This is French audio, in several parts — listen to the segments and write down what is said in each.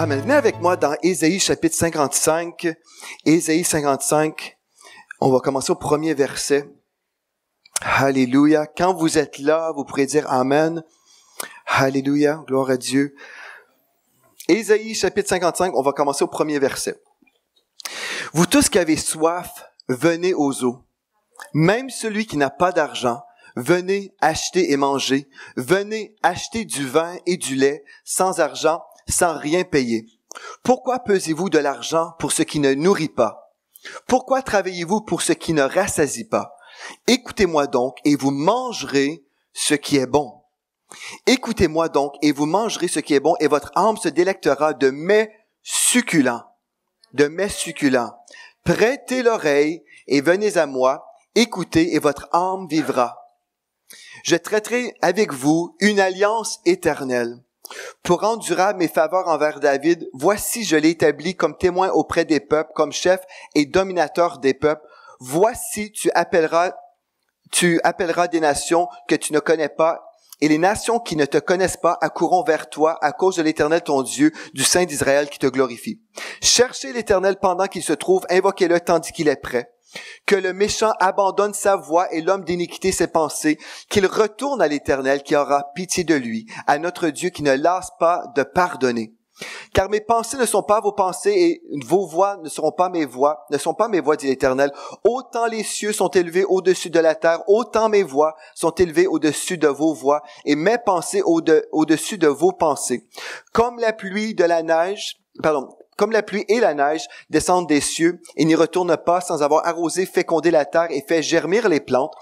Amen. Venez avec moi dans Ésaïe chapitre 55. Ésaïe 55, on va commencer au premier verset. Alléluia. Quand vous êtes là, vous pourrez dire Amen. Alléluia. Gloire à Dieu. Ésaïe chapitre 55, on va commencer au premier verset. Vous tous qui avez soif, venez aux eaux. Même celui qui n'a pas d'argent, venez acheter et manger. Venez acheter du vin et du lait sans argent, sans rien payer. Pourquoi pesez-vous de l'argent pour ce qui ne nourrit pas? Pourquoi travaillez-vous pour ce qui ne rassasie pas? Écoutez-moi donc et vous mangerez ce qui est bon. Écoutez-moi donc et vous mangerez ce qui est bon et votre âme se délectera de mets succulents. De mets succulents. Prêtez l'oreille et venez à moi. Écoutez et votre âme vivra. Je traiterai avec vous une alliance éternelle. Pour rendre durable mes faveurs envers David, voici je l'ai établi comme témoin auprès des peuples, comme chef et dominateur des peuples. Voici tu appelleras des nations que tu ne connais pas, et les nations qui ne te connaissent pas accourront vers toi à cause de l'Éternel ton Dieu, du Saint d'Israël qui te glorifie. Cherchez l'Éternel pendant qu'il se trouve, invoquez-le tandis qu'il est prêt. Que le méchant abandonne sa voie et l'homme d'iniquité ses pensées, qu'il retourne à l'Éternel qui aura pitié de lui, à notre Dieu qui ne lasse pas de pardonner. Car mes pensées ne sont pas vos pensées et vos voix ne sont pas mes voix, dit l'Éternel. Autant les cieux sont élevés au-dessus de la terre, autant mes voix sont élevées au-dessus de vos voix et mes pensées au-dessus de vos pensées. Comme la pluie et la neige descendent des cieux et n'y retournent pas sans avoir arrosé, fécondé la terre et fait germir les plantes,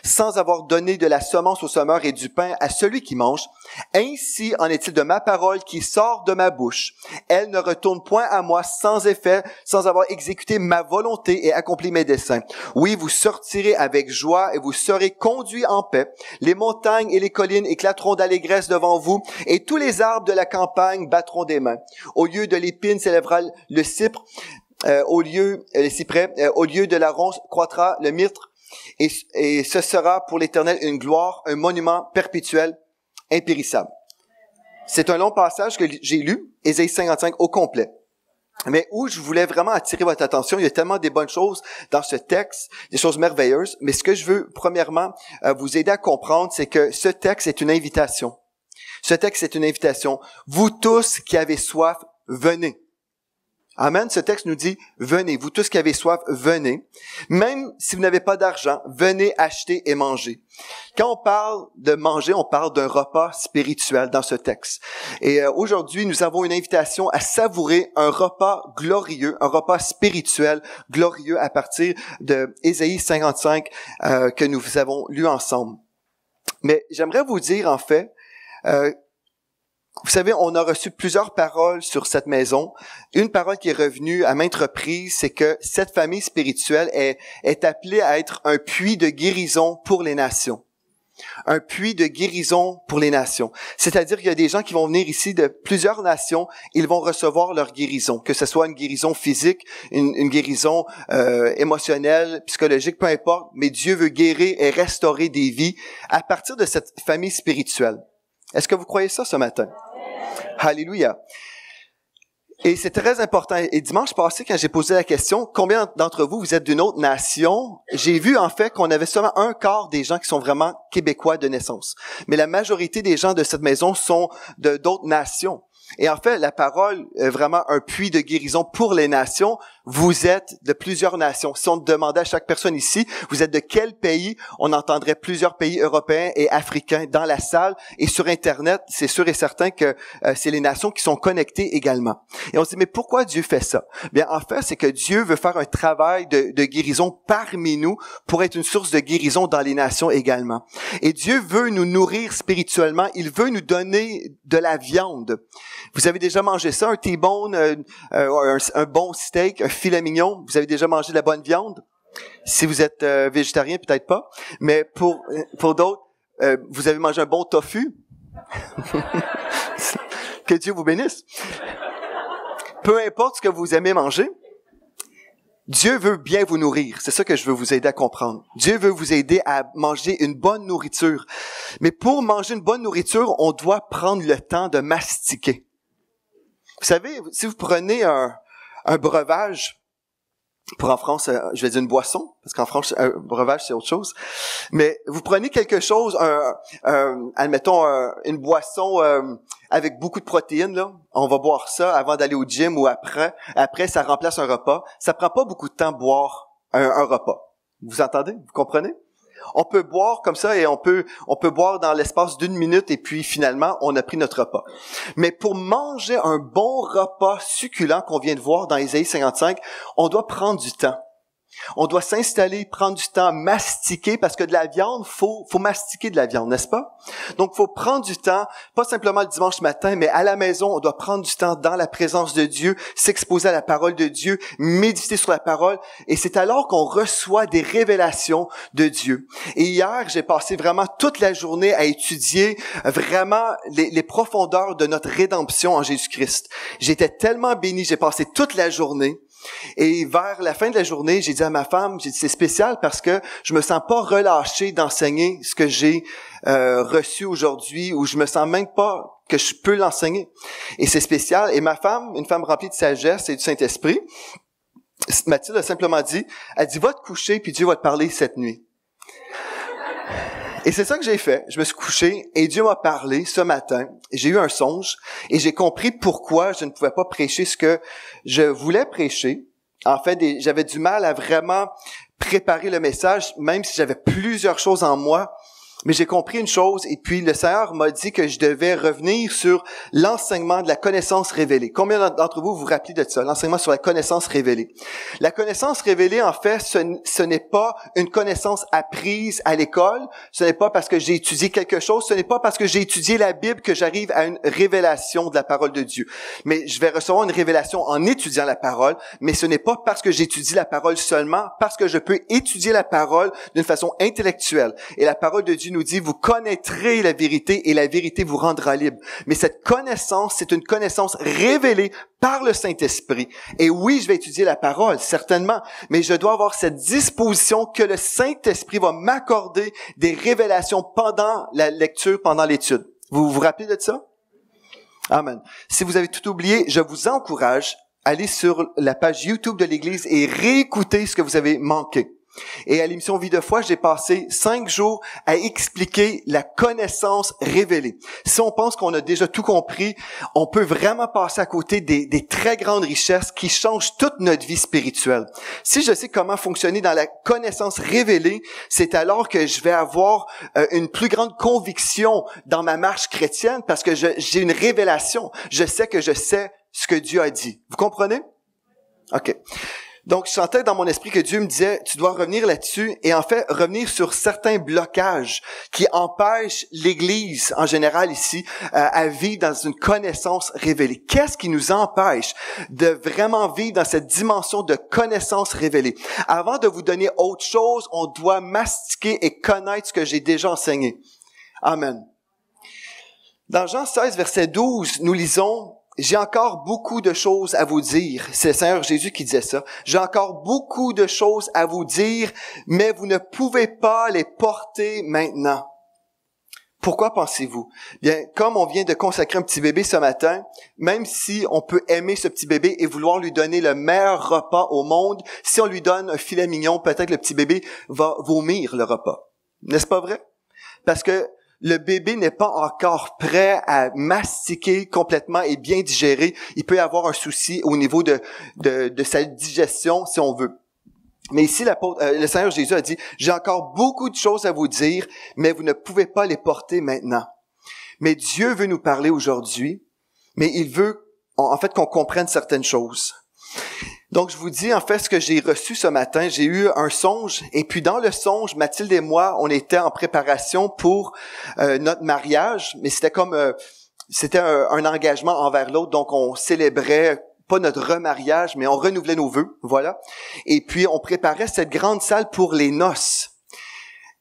sans avoir donné de la semence au semeur et du pain à celui qui mange, ainsi en est-il de ma parole qui sort de ma bouche. Elle ne retourne point à moi sans effet, sans avoir exécuté ma volonté et accompli mes desseins. Oui, vous sortirez avec joie et vous serez conduits en paix. Les montagnes et les collines éclateront d'allégresse devant vous et tous les arbres de la campagne battront des mains. Au lieu de l'épine s'élèvera le cypre, au lieu de la ronce croîtra le myrte, et ce sera pour l'Éternel une gloire, un monument perpétuel, impérissable. C'est un long passage que j'ai lu, Ésaïe 55 au complet. Mais où je voulais vraiment attirer votre attention, il y a tellement des bonnes choses dans ce texte, des choses merveilleuses, mais ce que je veux premièrement vous aider à comprendre, c'est que ce texte est une invitation. Ce texte est une invitation. Vous tous qui avez soif, venez. Amen. Ce texte nous dit, venez, vous tous qui avez soif, venez. Même si vous n'avez pas d'argent, venez acheter et manger. Quand on parle de manger, on parle d'un repas spirituel dans ce texte. Et aujourd'hui, nous avons une invitation à savourer un repas glorieux, un repas spirituel glorieux à partir de Ésaïe 55 que nous avons lu ensemble. Mais j'aimerais vous dire, en fait, vous savez, on a reçu plusieurs paroles sur cette maison. Une parole qui est revenue à maintes reprises, c'est que cette famille spirituelle est appelée à être un puits de guérison pour les nations. Un puits de guérison pour les nations. C'est-à-dire qu'il y a des gens qui vont venir ici de plusieurs nations, ils vont recevoir leur guérison, que ce soit une guérison physique, une guérison émotionnelle, psychologique, peu importe, mais Dieu veut guérir et restaurer des vies à partir de cette famille spirituelle. Est-ce que vous croyez ça ce matin? Alléluia. Et c'est très important. Et dimanche passé, quand j'ai posé la question, combien d'entre vous êtes d'une autre nation? J'ai vu en fait qu'on avait seulement un quart des gens qui sont vraiment québécois de naissance. Mais la majorité des gens de cette maison sont d'autres nations. Et en fait, la parole est vraiment un puits de guérison pour les nations. Vous êtes de plusieurs nations. Si on demandait à chaque personne ici, vous êtes de quel pays? On entendrait plusieurs pays européens et africains dans la salle. Et sur Internet, c'est sûr et certain que c'est les nations qui sont connectées également. Et on se dit, mais pourquoi Dieu fait ça? Bien, en fait, c'est que Dieu veut faire un travail de guérison parmi nous pour être une source de guérison dans les nations également. Et Dieu veut nous nourrir spirituellement. Il veut nous donner de la viande. Vous avez déjà mangé ça, un T-bone, un bon steak, un filet mignon? Vous avez déjà mangé de la bonne viande? Si vous êtes végétarien, peut-être pas. Mais pour d'autres, vous avez mangé un bon tofu? Que Dieu vous bénisse. Peu importe ce que vous aimez manger, Dieu veut bien vous nourrir. C'est ça que je veux vous aider à comprendre. Dieu veut vous aider à manger une bonne nourriture. Mais pour manger une bonne nourriture, on doit prendre le temps de mastiquer. Vous savez, si vous prenez un breuvage, pour en France, je vais dire une boisson, parce qu'en France, un breuvage, c'est autre chose. Mais vous prenez quelque chose, admettons, une boisson avec beaucoup de protéines, là. On va boire ça avant d'aller au gym ou après. Après, ça remplace un repas. Ça prend pas beaucoup de temps de boire un repas. Vous entendez? Vous comprenez? On peut boire comme ça et on peut boire dans l'espace d'1 minute et puis finalement, on a pris notre repas. Mais pour manger un bon repas succulent qu'on vient de voir dans Ésaïe 55, on doit prendre du temps. On doit s'installer, prendre du temps, mastiquer, parce que de la viande, faut mastiquer de la viande, n'est-ce pas? Donc, faut prendre du temps, pas simplement le dimanche matin, mais à la maison, on doit prendre du temps dans la présence de Dieu, s'exposer à la parole de Dieu, méditer sur la parole, et c'est alors qu'on reçoit des révélations de Dieu. Et hier, j'ai passé vraiment toute la journée à étudier vraiment les profondeurs de notre rédemption en Jésus-Christ. J'étais tellement béni, j'ai passé toute la journée. Et vers la fin de la journée, j'ai dit à ma femme, j'ai dit c'est spécial parce que je me sens pas relâché d'enseigner ce que j'ai reçu aujourd'hui, ou je me sens même pas que je peux l'enseigner. Et c'est spécial. Et ma femme, une femme remplie de sagesse et du Saint-Esprit, Mathilde a simplement dit, elle dit va te coucher puis Dieu va te parler cette nuit. Et c'est ça que j'ai fait. Je me suis couché et Dieu m'a parlé ce matin. J'ai eu un songe et j'ai compris pourquoi je ne pouvais pas prêcher ce que je voulais prêcher. En fait, j'avais du mal à vraiment préparer le message, même si j'avais plusieurs choses en moi. Mais j'ai compris une chose, et puis le Seigneur m'a dit que je devais revenir sur l'enseignement de la connaissance révélée. Combien d'entre vous vous rappelez de ça, l'enseignement sur la connaissance révélée? La connaissance révélée, en fait, ce n'est pas une connaissance apprise à l'école, ce n'est pas parce que j'ai étudié quelque chose, ce n'est pas parce que j'ai étudié la Bible que j'arrive à une révélation de la parole de Dieu. Mais je vais recevoir une révélation en étudiant la parole, mais ce n'est pas parce que j'étudie la parole seulement, parce que je peux étudier la parole d'une façon intellectuelle. Et la parole de Dieu nous dit, vous connaîtrez la vérité et la vérité vous rendra libre. Mais cette connaissance, c'est une connaissance révélée par le Saint-Esprit. Et oui, je vais étudier la parole, certainement, mais je dois avoir cette disposition que le Saint-Esprit va m'accorder des révélations pendant la lecture, pendant l'étude. Vous vous rappelez de ça? Amen. Si vous avez tout oublié, je vous encourage à aller sur la page YouTube de l'Église et réécouter ce que vous avez manqué. Et à l'émission Vie de foi, j'ai passé 5 jours à expliquer la connaissance révélée. Si on pense qu'on a déjà tout compris, on peut vraiment passer à côté des très grandes richesses qui changent toute notre vie spirituelle. Si je sais comment fonctionner dans la connaissance révélée, c'est alors que je vais avoir une plus grande conviction dans ma marche chrétienne parce que j'ai une révélation. Je sais que je sais ce que Dieu a dit. Vous comprenez? OK. Donc, je sentais dans mon esprit que Dieu me disait, tu dois revenir là-dessus et en fait, revenir sur certains blocages qui empêchent l'Église, en général ici, à vivre dans une connaissance révélée. Qu'est-ce qui nous empêche de vraiment vivre dans cette dimension de connaissance révélée? Avant de vous donner autre chose, on doit mastiquer et connaître ce que j'ai déjà enseigné. Amen. Dans Jean 16, verset 12, nous lisons, « J'ai encore beaucoup de choses à vous dire. » C'est le Seigneur Jésus qui disait ça. « J'ai encore beaucoup de choses à vous dire, mais vous ne pouvez pas les porter maintenant. » Pourquoi pensez-vous? Bien, comme on vient de consacrer un petit bébé ce matin, même si on peut aimer ce petit bébé et vouloir lui donner le meilleur repas au monde, si on lui donne un filet mignon, peut-être le petit bébé va vomir le repas. N'est-ce pas vrai? Parce que le bébé n'est pas encore prêt à mastiquer complètement et bien digérer. Il peut y avoir un souci au niveau de sa digestion, si on veut. Mais ici, le Seigneur Jésus a dit, « J'ai encore beaucoup de choses à vous dire, mais vous ne pouvez pas les porter maintenant. » Mais Dieu veut nous parler aujourd'hui, mais il veut, en fait, qu'on comprenne certaines choses. Donc, je vous dis, en fait, ce que j'ai reçu ce matin, j'ai eu un songe, et puis dans le songe, Mathilde et moi, on était en préparation pour notre mariage, mais c'était comme, c'était un engagement envers l'autre, donc on célébrait, pas notre remariage, mais on renouvelait nos vœux, voilà. Et puis, on préparait cette grande salle pour les noces.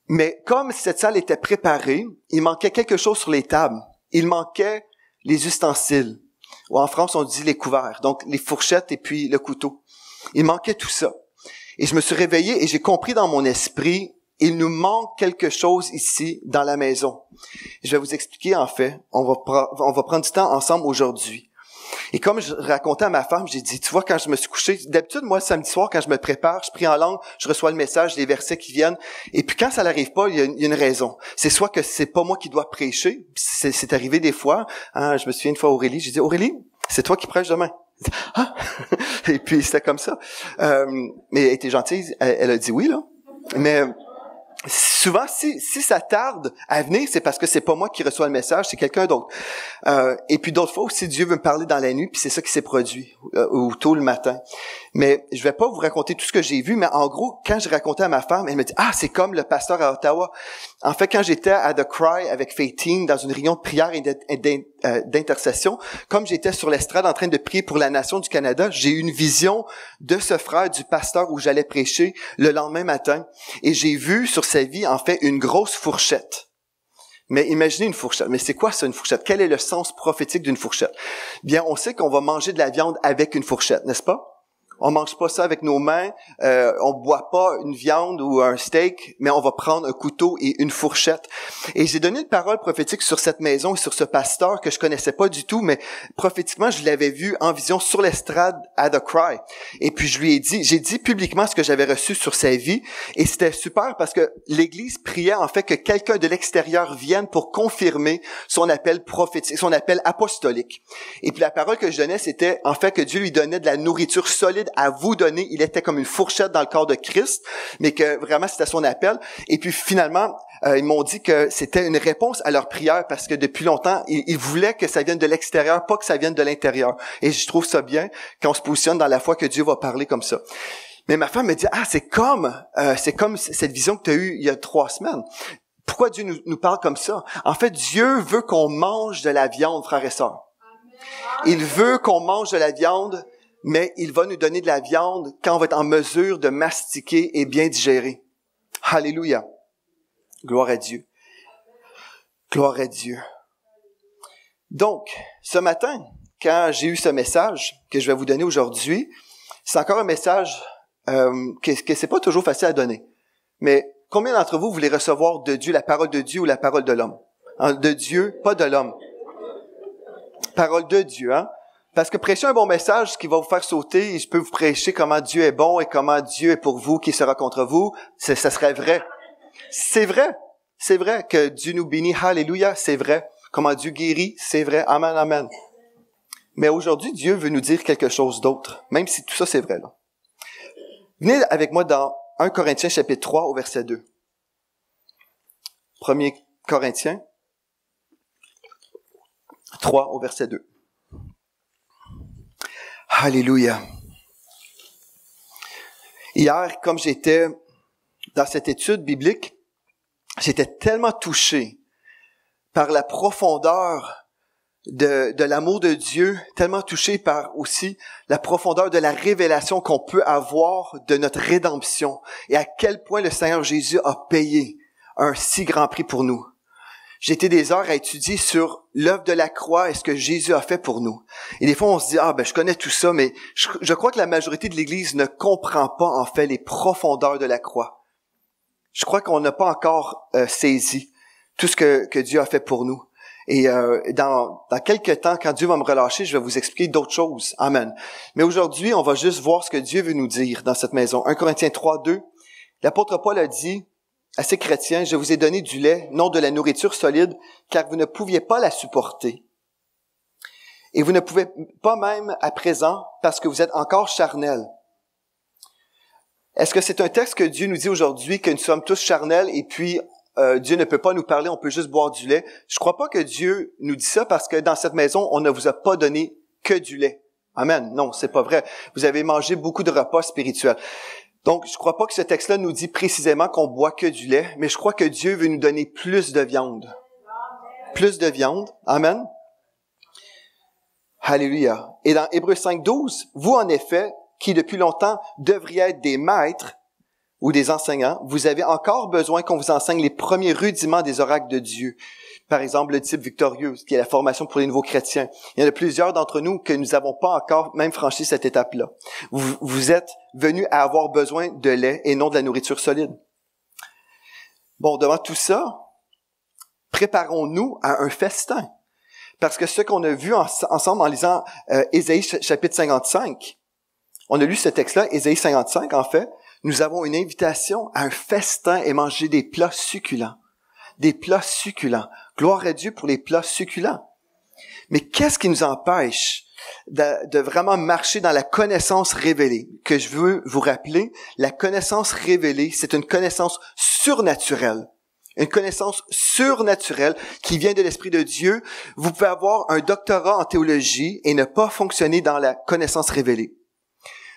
Mais comme cette salle était préparée, il manquait quelque chose sur les tables. Il manquait les ustensiles. Ou en France, on dit les couverts, donc les fourchettes et puis le couteau. Il manquait tout ça. Et je me suis réveillé et j'ai compris dans mon esprit, il nous manque quelque chose ici dans la maison. Je vais vous expliquer en fait. On va prendre du temps ensemble aujourd'hui. Et comme je racontais à ma femme, j'ai dit, tu vois, quand je me suis couché, d'habitude, moi, samedi soir, quand je me prépare, je prie en langue, je reçois le message, les versets qui viennent. Et puis quand ça n'arrive pas, il y a une raison. C'est soit que c'est pas moi qui dois prêcher. C'est arrivé des fois. Hein, je me souviens une fois à Aurélie, j'ai dit, Aurélie, c'est toi qui prêches demain. Ah! Et puis c'était comme ça. Mais elle était gentille, elle a dit oui, là. Mais souvent, si ça tarde à venir, c'est parce que c'est pas moi qui reçois le message, c'est quelqu'un d'autre. Et puis d'autres fois aussi, Dieu veut me parler dans la nuit, puis c'est ça qui s'est produit, ou tôt le matin. Mais je vais pas vous raconter tout ce que j'ai vu, mais en gros, quand je racontais à ma femme, elle me dit, c'est comme le pasteur à Ottawa. En fait, quand j'étais à The Cry avec Faith Team dans une réunion de prière et d'intercession, comme j'étais sur l'estrade en train de prier pour la nation du Canada, j'ai eu une vision de ce frère, du pasteur où j'allais prêcher le lendemain matin. Et j'ai vu sur sa vie, en fait, une grosse fourchette. Mais imaginez une fourchette. Mais c'est quoi ça, une fourchette? Quel est le sens prophétique d'une fourchette? Bien, on sait qu'on va manger de la viande avec une fourchette, n'est-ce pas? On mange pas ça avec nos mains, on boit pas une viande ou un steak, mais on va prendre un couteau et une fourchette. Et j'ai donné une parole prophétique sur cette maison et sur ce pasteur que je connaissais pas du tout, mais prophétiquement, je l'avais vu en vision sur l'estrade à The Cry. Et puis j'ai dit publiquement ce que j'avais reçu sur sa vie, et c'était super parce que l'Église priait en fait que quelqu'un de l'extérieur vienne pour confirmer son appel prophétique, son appel apostolique. Et puis la parole que je donnais, c'était en fait que Dieu lui donnait de la nourriture solide à vous donner. Il était comme une fourchette dans le corps de Christ, mais que vraiment c'était son appel. Et puis finalement, ils m'ont dit que c'était une réponse à leur prière parce que depuis longtemps, ils voulaient que ça vienne de l'extérieur, pas que ça vienne de l'intérieur. Et je trouve ça bien quand on se positionne dans la foi que Dieu va parler comme ça. Mais ma femme me dit, c'est comme cette vision que tu as eue il y a 3 semaines. Pourquoi Dieu nous parle comme ça? En fait, Dieu veut qu'on mange de la viande, frères et sœurs. Il veut qu'on mange de la viande, mais il va nous donner de la viande quand on va être en mesure de mastiquer et bien digérer. Alléluia. Gloire à Dieu. Gloire à Dieu. Donc, ce matin, quand j'ai eu ce message que je vais vous donner aujourd'hui, c'est encore un message que c'est pas toujours facile à donner. Mais combien d'entre vous voulez recevoir de Dieu la parole de Dieu ou la parole de l'homme? De Dieu, pas de l'homme. Parole de Dieu, hein? Parce que prêcher un bon message qui va vous faire sauter, je peux vous prêcher comment Dieu est bon et comment Dieu est pour vous, qui sera contre vous, ça serait vrai. C'est vrai. C'est vrai que Dieu nous bénit. Alléluia, c'est vrai. Comment Dieu guérit, c'est vrai. Amen, amen. Mais aujourd'hui, Dieu veut nous dire quelque chose d'autre, même si tout ça, c'est vrai, là. Venez avec moi dans 1 Corinthiens chapitre 3 au verset 2. 1 Corinthiens 3 au verset 2. Alléluia. Hier, comme j'étais dans cette étude biblique, j'étais tellement touché par la profondeur de l'amour de Dieu, tellement touché par aussi la profondeur de la révélation qu'on peut avoir de notre rédemption et à quel point le Seigneur Jésus a payé un si grand prix pour nous. J'ai été des heures à étudier sur l'œuvre de la croix et ce que Jésus a fait pour nous. Et des fois, on se dit, je connais tout ça, mais je crois que la majorité de l'Église ne comprend pas, en fait, les profondeurs de la croix. Je crois qu'on n'a pas encore saisi tout ce que Dieu a fait pour nous. Et dans quelques temps, quand Dieu va me relâcher, je vais vous expliquer d'autres choses. Amen. Mais aujourd'hui, on va juste voir ce que Dieu veut nous dire dans cette maison. 1 Corinthiens 3, 2. L'apôtre Paul a dit à ces chrétiens, « Je vous ai donné du lait, non de la nourriture solide, car vous ne pouviez pas la supporter. Et vous ne pouvez pas même à présent, parce que vous êtes encore charnels. » Est-ce que c'est un texte que Dieu nous dit aujourd'hui, que nous sommes tous charnels, et puis Dieu ne peut pas nous parler, on peut juste boire du lait? Je crois pas que Dieu nous dit ça, parce que dans cette maison, on ne vous a pas donné que du lait. Amen. Non, c'est pas vrai. Vous avez mangé beaucoup de repas spirituels. Donc, je crois pas que ce texte-là nous dit précisément qu'on boit que du lait, mais je crois que Dieu veut nous donner plus de viande. Plus de viande. Amen. Alléluia. Et dans Hébreux 5, 12, vous en effet, qui depuis longtemps devriez être des maîtres ou des enseignants, vous avez encore besoin qu'on vous enseigne les premiers rudiments des oracles de Dieu. Par exemple, le type victorieux, qui est la formation pour les nouveaux chrétiens. Il y en a plusieurs d'entre nous que nous n'avons pas encore même franchi cette étape-là. Vous êtes venus à avoir besoin de lait et non de la nourriture solide. Bon, devant tout ça, préparons-nous à un festin. Parce que ce qu'on a vu ensemble en lisant Ésaïe chapitre 55, on a lu ce texte-là, Ésaïe 55 en fait, nous avons une invitation à un festin et manger des plats succulents. Des plats succulents. Gloire à Dieu pour les plats succulents. Mais qu'est-ce qui nous empêche de vraiment marcher dans la connaissance révélée? Que je veux vous rappeler, la connaissance révélée, c'est une connaissance surnaturelle. Une connaissance surnaturelle qui vient de l'Esprit de Dieu. Vous pouvez avoir un doctorat en théologie et ne pas fonctionner dans la connaissance révélée.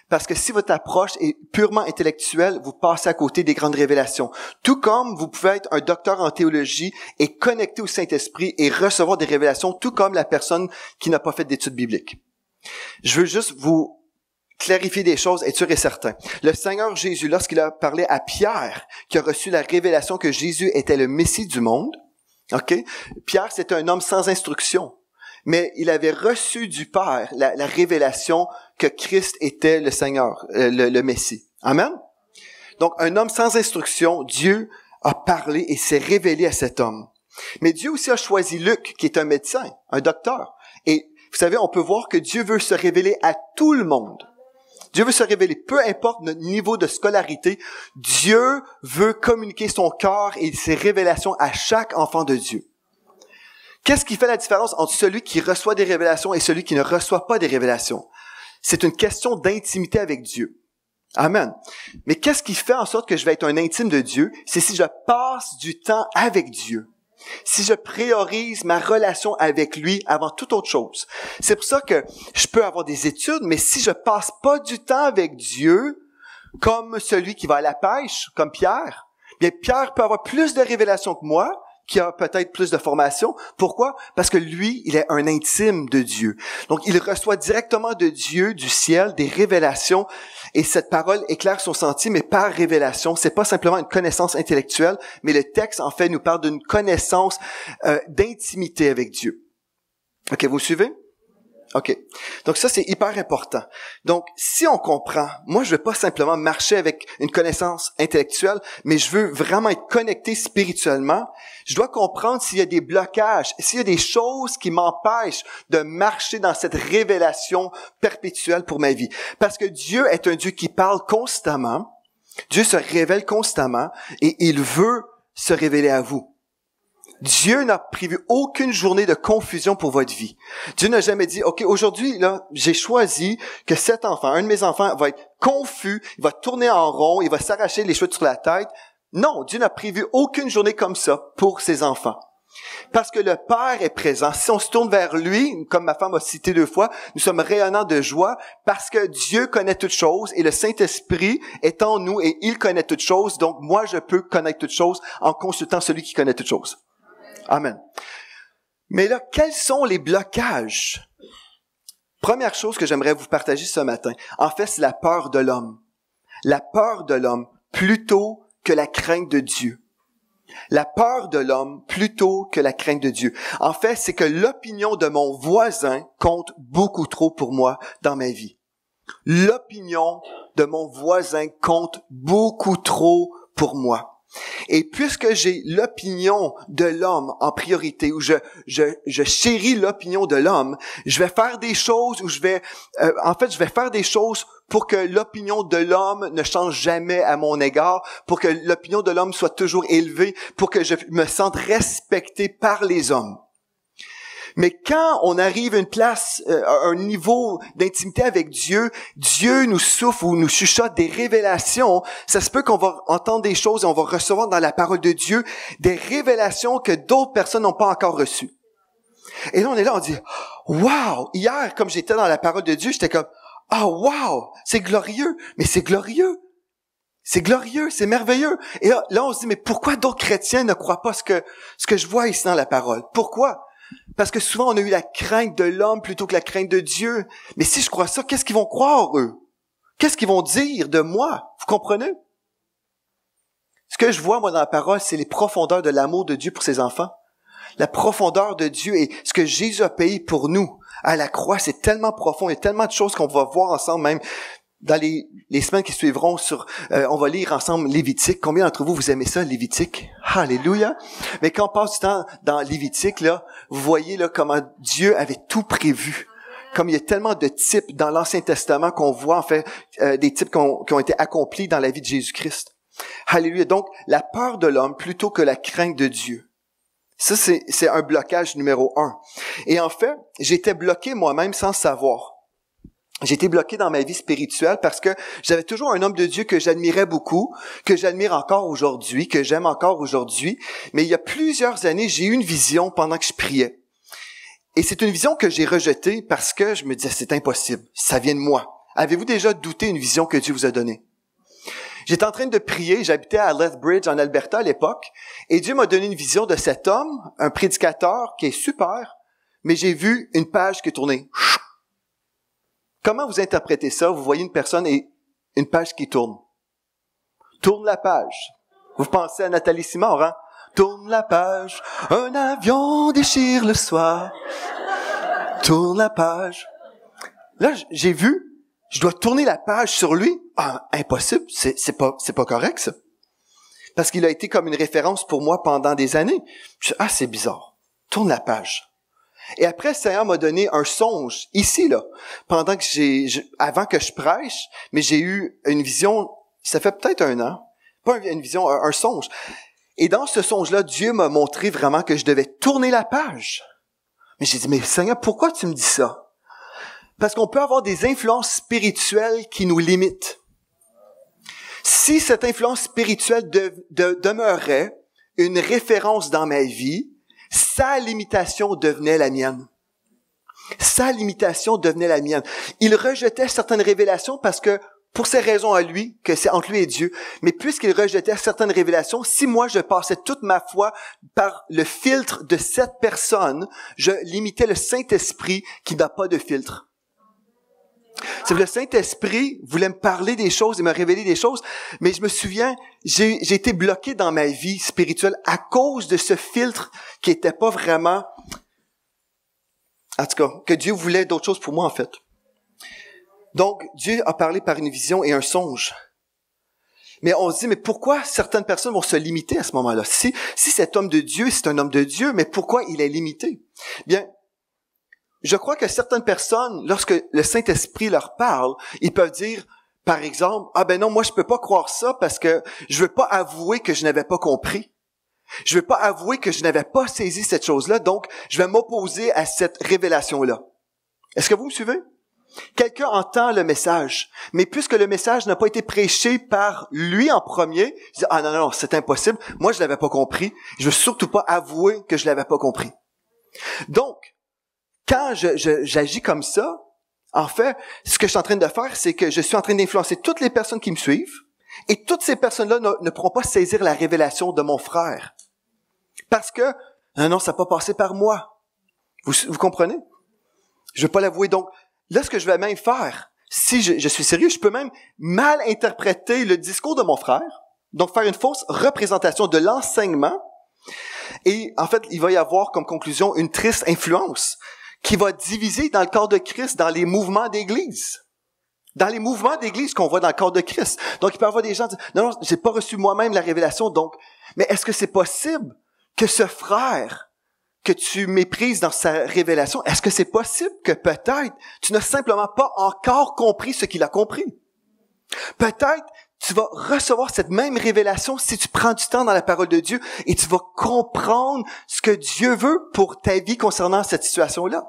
Parce que si votre approche est purement intellectuelle, vous passez à côté des grandes révélations. Tout comme vous pouvez être un docteur en théologie et connecté au Saint-Esprit et recevoir des révélations, tout comme la personne qui n'a pas fait d'études bibliques. Je veux juste vous clarifier des choses, être sûr et certain. Le Seigneur Jésus, lorsqu'il a parlé à Pierre, qui a reçu la révélation que Jésus était le Messie du monde, ok? Pierre, c'était un homme sans instruction. Mais il avait reçu du Père la révélation que Christ était le Seigneur, le Messie. Amen? Donc, un homme sans instruction, Dieu a parlé et s'est révélé à cet homme. Mais Dieu aussi a choisi Luc, qui est un médecin, un docteur. Et vous savez, on peut voir que Dieu veut se révéler à tout le monde. Dieu veut se révéler, peu importe notre niveau de scolarité. Dieu veut communiquer son cœur et ses révélations à chaque enfant de Dieu. Qu'est-ce qui fait la différence entre celui qui reçoit des révélations et celui qui ne reçoit pas des révélations? C'est une question d'intimité avec Dieu. Amen. Mais qu'est-ce qui fait en sorte que je vais être un intime de Dieu? C'est si je passe du temps avec Dieu. Si je priorise ma relation avec lui avant toute autre chose. C'est pour ça que je peux avoir des études, mais si je passe pas du temps avec Dieu, comme celui qui va à la pêche, comme Pierre, bien Pierre peut avoir plus de révélations que moi, qui a peut-être plus de formation. Pourquoi? Parce que lui, il est un intime de Dieu. Donc, il reçoit directement de Dieu, du ciel, des révélations. Et cette parole éclaire son sentier, mais par révélation. C'est pas simplement une connaissance intellectuelle, mais le texte, en fait, nous parle d'une connaissance d'intimité avec Dieu. OK, vous suivez? OK. Donc ça, c'est hyper important. Donc, si on comprend, moi, je veux pas simplement marcher avec une connaissance intellectuelle, mais je veux vraiment être connecté spirituellement. Je dois comprendre s'il y a des blocages, s'il y a des choses qui m'empêchent de marcher dans cette révélation perpétuelle pour ma vie. Parce que Dieu est un Dieu qui parle constamment. Dieu se révèle constamment et il veut se révéler à vous. Dieu n'a prévu aucune journée de confusion pour votre vie. Dieu n'a jamais dit, OK, aujourd'hui, là, j'ai choisi que cet enfant, un de mes enfants, va être confus, il va tourner en rond, il va s'arracher les cheveux sur la tête. Non, Dieu n'a prévu aucune journée comme ça pour ses enfants. Parce que le Père est présent. Si on se tourne vers lui, comme ma femme a cité 2 fois, nous sommes rayonnants de joie parce que Dieu connaît toutes choses et le Saint-Esprit est en nous et il connaît toutes choses. Donc, moi, je peux connaître toutes choses en consultant celui qui connaît toutes choses. Amen. Mais là, quels sont les blocages? Première chose que j'aimerais vous partager ce matin, en fait, c'est la peur de l'homme. La peur de l'homme plutôt que la crainte de Dieu. La peur de l'homme plutôt que la crainte de Dieu. En fait, c'est que l'opinion de mon voisin compte beaucoup trop pour moi dans ma vie. L'opinion de mon voisin compte beaucoup trop pour moi. Et puisque j'ai l'opinion de l'homme en priorité, où je chéris l'opinion de l'homme, je vais faire des choses où je vais faire des choses pour que l'opinion de l'homme ne change jamais à mon égard, pour que l'opinion de l'homme soit toujours élevée, pour que je me sente respecté par les hommes. Mais quand on arrive à une place, à un niveau d'intimité avec Dieu, Dieu nous souffle ou nous chuchote des révélations. Ça se peut qu'on va entendre des choses et on va recevoir dans la parole de Dieu des révélations que d'autres personnes n'ont pas encore reçues. Et là, on est là, on dit, « Wow! » Hier, comme j'étais dans la parole de Dieu, j'étais comme, « Ah, wow! C'est glorieux! » Mais c'est glorieux! C'est glorieux, c'est merveilleux. Et là, on se dit, mais pourquoi d'autres chrétiens ne croient pas ce que je vois ici dans la parole? Pourquoi? Parce que souvent, on a eu la crainte de l'homme plutôt que la crainte de Dieu. Mais si je crois ça, qu'est-ce qu'ils vont croire, eux? Qu'est-ce qu'ils vont dire de moi? Vous comprenez? Ce que je vois, moi, dans la parole, c'est les profondeurs de l'amour de Dieu pour ses enfants. La profondeur de Dieu et ce que Jésus a payé pour nous à la croix, c'est tellement profond. Il y a tellement de choses qu'on va voir ensemble, même dans les semaines qui suivront on va lire ensemble Lévitique. Combien d'entre vous aimez ça, Lévitique? Alléluia! Mais quand on passe du temps dans Lévitique, là, vous voyez là comment Dieu avait tout prévu. Comme il y a tellement de types dans l'Ancien Testament qu'on voit, en fait, des types qui ont été accomplis dans la vie de Jésus-Christ. Alléluia. Donc, la peur de l'homme plutôt que la crainte de Dieu. Ça, c'est un blocage numéro 1. Et en fait, j'étais bloqué moi-même sans savoir. J'étais bloqué dans ma vie spirituelle parce que j'avais toujours un homme de Dieu que j'admirais beaucoup, que j'admire encore aujourd'hui, que j'aime encore aujourd'hui. Mais il y a plusieurs années, j'ai eu une vision pendant que je priais. Et c'est une vision que j'ai rejetée parce que je me disais, c'est impossible, ça vient de moi. Avez-vous déjà douté une vision que Dieu vous a donnée? J'étais en train de prier, j'habitais à Lethbridge en Alberta à l'époque, et Dieu m'a donné une vision de cet homme, un prédicateur qui est super, mais j'ai vu une page qui est tournée. Comment vous interprétez ça? Vous voyez une personne et une page qui tourne. Tourne la page. Vous pensez à Nathalie Simard, hein? Tourne la page, un avion déchire le soir. Tourne la page. Là, j'ai vu, je dois tourner la page sur lui. Ah, impossible, c'est pas correct, ça. Parce qu'il a été comme une référence pour moi pendant des années. C'est bizarre. Tourne la page. Et après, le Seigneur m'a donné un songe, ici, là, pendant que avant que je prêche, mais j'ai eu une vision, ça fait peut-être 1 an, pas une vision, un songe. Et dans ce songe-là, Dieu m'a montré vraiment que je devais tourner la page. Mais j'ai dit, mais Seigneur, pourquoi tu me dis ça? Parce qu'on peut avoir des influences spirituelles qui nous limitent. Si cette influence spirituelle demeurait une référence dans ma vie, sa limitation devenait la mienne. Sa limitation devenait la mienne. Il rejetait certaines révélations parce que, pour ces raisons à lui, que c'est entre lui et Dieu, mais puisqu'il rejetait certaines révélations, si moi je passais toute ma foi par le filtre de cette personne, je limitais le Saint-Esprit qui n'a pas de filtre. C'est que le Saint-Esprit voulait me parler des choses et me révéler des choses, mais je me souviens, j'ai été bloqué dans ma vie spirituelle à cause de ce filtre qui était pas vraiment, en tout cas, que Dieu voulait d'autres choses pour moi en fait. Donc, Dieu a parlé par une vision et un songe. Mais on se dit, mais pourquoi certaines personnes vont se limiter à ce moment-là? Si cet homme de Dieu, c'est un homme de Dieu, mais pourquoi il est limité? Bien, je crois que certaines personnes, lorsque le Saint-Esprit leur parle, ils peuvent dire, par exemple, ah ben non, moi je peux pas croire ça parce que je veux pas avouer que je n'avais pas compris. Je veux pas avouer que je n'avais pas saisi cette chose-là, donc je vais m'opposer à cette révélation-là. Est-ce que vous me suivez? Quelqu'un entend le message, mais puisque le message n'a pas été prêché par lui en premier, il dit, ah non, c'est impossible, moi je l'avais pas compris, je veux surtout pas avouer que je l'avais pas compris. Donc, quand j'agis comme ça, en fait, ce que je suis en train de faire, c'est que je suis en train d'influencer toutes les personnes qui me suivent, et toutes ces personnes-là ne pourront pas saisir la révélation de mon frère. Parce que, non, ça n'a pas passé par moi. Vous comprenez? Je ne veux pas l'avouer, donc, là, ce que je vais même faire, si je suis sérieux, je peux même mal interpréter le discours de mon frère, donc faire une fausse représentation de l'enseignement, et en fait, il va y avoir comme conclusion une triste influence qui va diviser dans le corps de Christ, dans les mouvements d'Église. Dans les mouvements d'Église qu'on voit dans le corps de Christ. Donc, il peut y avoir des gens qui disent, non, j'ai pas reçu moi-même la révélation, donc, mais est-ce que c'est possible que ce frère que tu méprises dans sa révélation, est-ce que c'est possible que peut-être tu n'as simplement pas encore compris ce qu'il a compris? Peut-être tu vas recevoir cette même révélation si tu prends du temps dans la parole de Dieu et tu vas comprendre ce que Dieu veut pour ta vie concernant cette situation-là.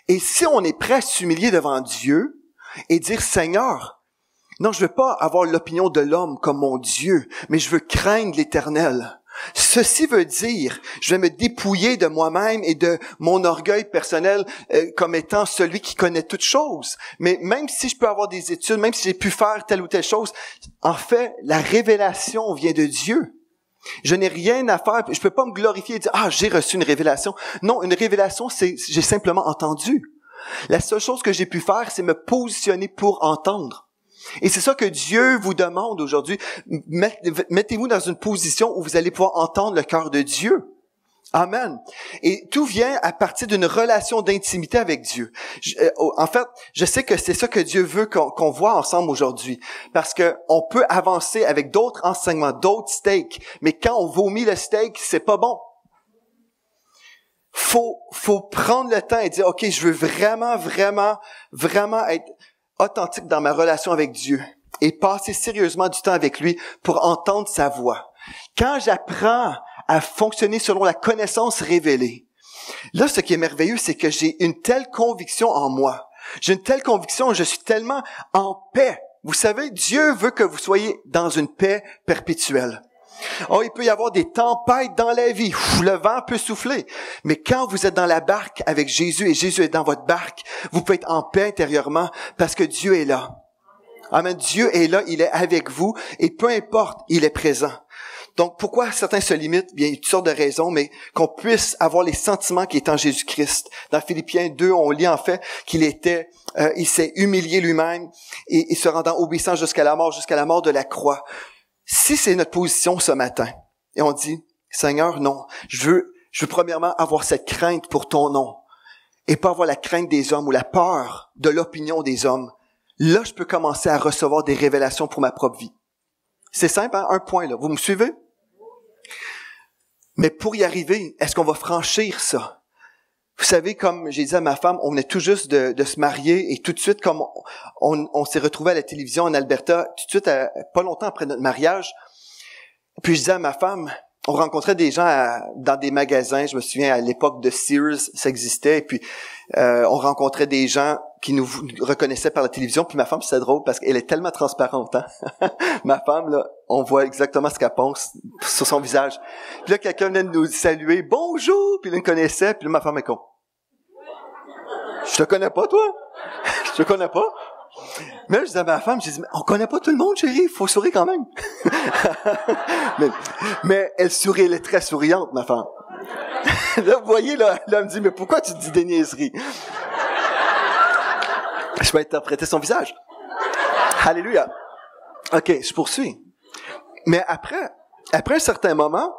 Et si on est prêt à s'humilier devant Dieu et dire, Seigneur, non, je veux pas avoir l'opinion de l'homme comme mon Dieu, mais je veux craindre l'Éternel. Ceci veut dire, je vais me dépouiller de moi-même et de mon orgueil personnel comme étant celui qui connaît toutes choses. Mais même si je peux avoir des études, même si j'ai pu faire telle ou telle chose, en fait, la révélation vient de Dieu. Je n'ai rien à faire, je peux pas me glorifier et dire, j'ai reçu une révélation. Non, une révélation, c'est j'ai simplement entendu. La seule chose que j'ai pu faire, c'est me positionner pour entendre. Et c'est ça que Dieu vous demande aujourd'hui. Mettez-vous dans une position où vous allez pouvoir entendre le cœur de Dieu. Amen. Et tout vient à partir d'une relation d'intimité avec Dieu. En fait, je sais que c'est ça que Dieu veut qu'on voit ensemble aujourd'hui. Parce que on peut avancer avec d'autres enseignements, d'autres steaks. Mais quand on vomit le steak, c'est pas bon. faut prendre le temps et dire, OK, je veux vraiment être authentique dans ma relation avec Dieu et passer sérieusement du temps avec lui pour entendre sa voix. Quand j'apprends à fonctionner selon la connaissance révélée, là, ce qui est merveilleux, c'est que j'ai une telle conviction en moi. J'ai une telle conviction, je suis tellement en paix. Vous savez, Dieu veut que vous soyez dans une paix perpétuelle. Oh, il peut y avoir des tempêtes dans la vie. Le vent peut souffler. Mais quand vous êtes dans la barque avec Jésus et Jésus est dans votre barque, vous pouvez être en paix intérieurement parce que Dieu est là. Amen. Dieu est là, il est avec vous et peu importe, il est présent. Donc, pourquoi certains se limitent? Bien, il y a toutes sortes de raisons, mais qu'on puisse avoir les sentiments qui est en Jésus-Christ. Dans Philippiens 2, on lit en fait qu'il il s'est humilié lui-même et se rendant obéissant jusqu'à la mort de la croix. Si c'est notre position ce matin, et on dit, Seigneur, non, je veux premièrement avoir cette crainte pour ton nom, et pas avoir la crainte des hommes ou la peur de l'opinion des hommes, là, je peux commencer à recevoir des révélations pour ma propre vie. C'est simple, hein? Un point, là. Vous me suivez? Mais pour y arriver, est-ce qu'on va franchir ça? Vous savez, comme j'ai dit à ma femme, on venait tout juste de se marier et tout de suite, comme on s'est retrouvés à la télévision en Alberta, tout de suite, pas longtemps après notre mariage, puis je disais à ma femme, on rencontrait des gens dans des magasins, je me souviens à l'époque de Sears, ça existait, et puis on rencontrait des gens qui nous reconnaissaient par la télévision, puis ma femme, c'est drôle parce qu'elle est tellement transparente, hein? Ma femme, là, on voit exactement ce qu'elle pense sur son visage. Puis là, quelqu'un venait de nous saluer, bonjour, puis là, il me connaissait, puis là, ma femme est con. Je te connais pas, toi? Je te connais pas? Mais là, je disais à ma femme, je dis, on connaît pas tout le monde, chérie, faut sourire quand même. mais elle sourit, elle est très souriante, ma femme. Là, vous voyez, là, elle me dit, mais pourquoi tu dis des niaiseries? Je peux interpréter son visage. Alléluia. OK, je poursuis. Mais après un certain moment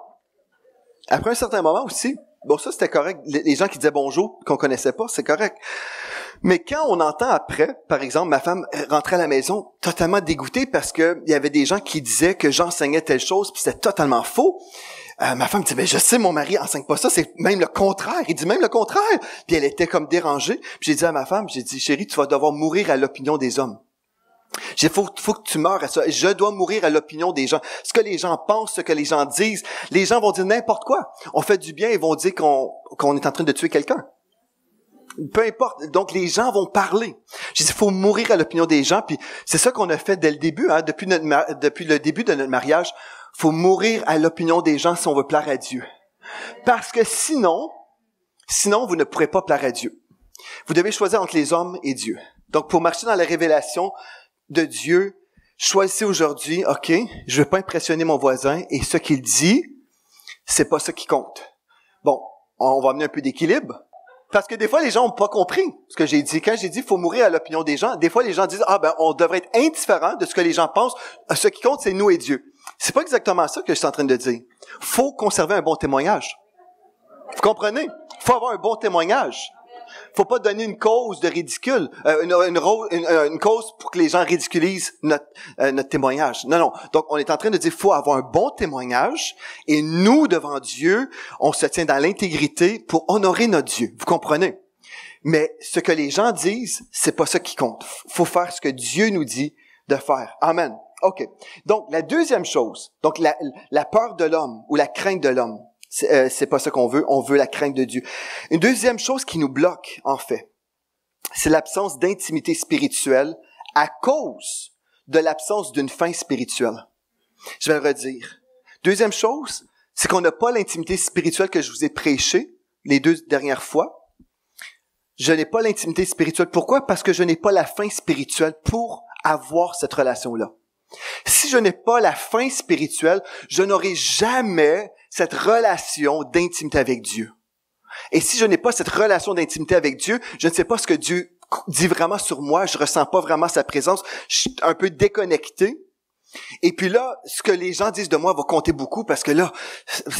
aussi, bon, ça, c'était correct. Les gens qui disaient bonjour, qu'on connaissait pas, c'est correct. Mais quand on entend après, par exemple, ma femme rentrait à la maison totalement dégoûtée parce que il y avait des gens qui disaient que j'enseignais telle chose, puis c'était totalement faux. Ma femme dit, ben je sais, mon mari enseigne pas ça, c'est même le contraire. Il dit même le contraire. Puis elle était comme dérangée. Puis j'ai dit à ma femme, j'ai dit, chérie, tu vas devoir mourir à l'opinion des hommes. J'ai dit, faut que tu meurs à ça. Je dois mourir à l'opinion des gens. Ce que les gens pensent, ce que les gens disent. Les gens vont dire n'importe quoi. On fait du bien, ils vont dire qu'on est en train de tuer quelqu'un. Peu importe. Donc, les gens vont parler. J'ai dit, il faut mourir à l'opinion des gens. Puis c'est ça qu'on a fait dès le début, hein, depuis le début de notre mariage. Faut mourir à l'opinion des gens si on veut plaire à Dieu. Parce que sinon, vous ne pourrez pas plaire à Dieu. Vous devez choisir entre les hommes et Dieu. Donc, pour marcher dans la révélation de Dieu, choisissez aujourd'hui, OK, je veux pas impressionner mon voisin et ce qu'il dit, c'est pas ça qui compte. Bon, on va amener un peu d'équilibre. Parce que des fois, les gens ont pas compris ce que j'ai dit. Quand j'ai dit faut mourir à l'opinion des gens, des fois, les gens disent, on devrait être indifférent de ce que les gens pensent. Ce qui compte, c'est nous et Dieu. C'est pas exactement ça que je suis en train de dire. Faut conserver un bon témoignage. Vous comprenez? Faut avoir un bon témoignage. Faut pas donner une cause de ridicule, une cause pour que les gens ridiculisent notre témoignage. Non. Donc, on est en train de dire, faut avoir un bon témoignage, et nous, devant Dieu, on se tient dans l'intégrité pour honorer notre Dieu. Vous comprenez? Mais ce que les gens disent, c'est pas ça qui compte. Faut faire ce que Dieu nous dit de faire. Amen. OK. Donc, la deuxième chose, donc la peur de l'homme ou la crainte de l'homme, c'est pas ça qu'on veut. On veut la crainte de Dieu. Une deuxième chose qui nous bloque, en fait, c'est l'absence d'intimité spirituelle à cause de l'absence d'une fin spirituelle. Je vais le redire. Deuxième chose, c'est qu'on n'a pas l'intimité spirituelle que je vous ai prêchée les 2 dernières fois. Je n'ai pas l'intimité spirituelle. Pourquoi? Parce que je n'ai pas la fin spirituelle pour avoir cette relation-là. Si je n'ai pas la fin spirituelle, je n'aurai jamais cette relation d'intimité avec Dieu. Et si je n'ai pas cette relation d'intimité avec Dieu, je ne sais pas ce que Dieu dit vraiment sur moi, je ressens pas vraiment sa présence, je suis un peu déconnecté. Et puis là, ce que les gens disent de moi va compter beaucoup parce que là,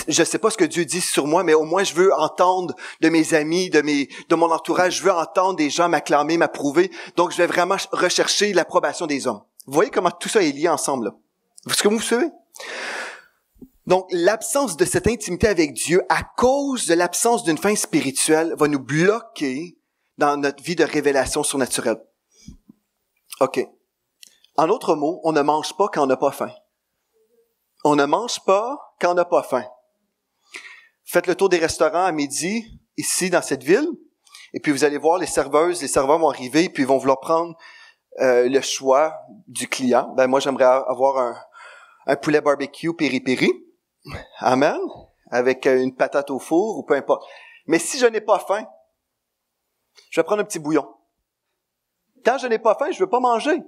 je sais pas ce que Dieu dit sur moi, mais au moins je veux entendre de mes amis, de mon entourage, je veux entendre des gens m'acclamer, m'approuver. Donc je vais vraiment rechercher l'approbation des hommes. Vous voyez comment tout ça est lié ensemble là? Est-ce que vous suivez? Donc, l'absence de cette intimité avec Dieu, à cause de l'absence d'une faim spirituelle, va nous bloquer dans notre vie de révélation surnaturelle. OK. En d'autres mots, on ne mange pas quand on n'a pas faim. On ne mange pas quand on n'a pas faim. Faites le tour des restaurants à midi, ici, dans cette ville, et puis vous allez voir les serveurs vont arriver, puis ils vont vouloir prendre le choix du client. Ben moi, j'aimerais avoir un poulet barbecue piri-piri. Amen. Avec une patate au four ou peu importe. Mais si je n'ai pas faim, je vais prendre un petit bouillon. Quand je n'ai pas faim, je ne veux pas manger.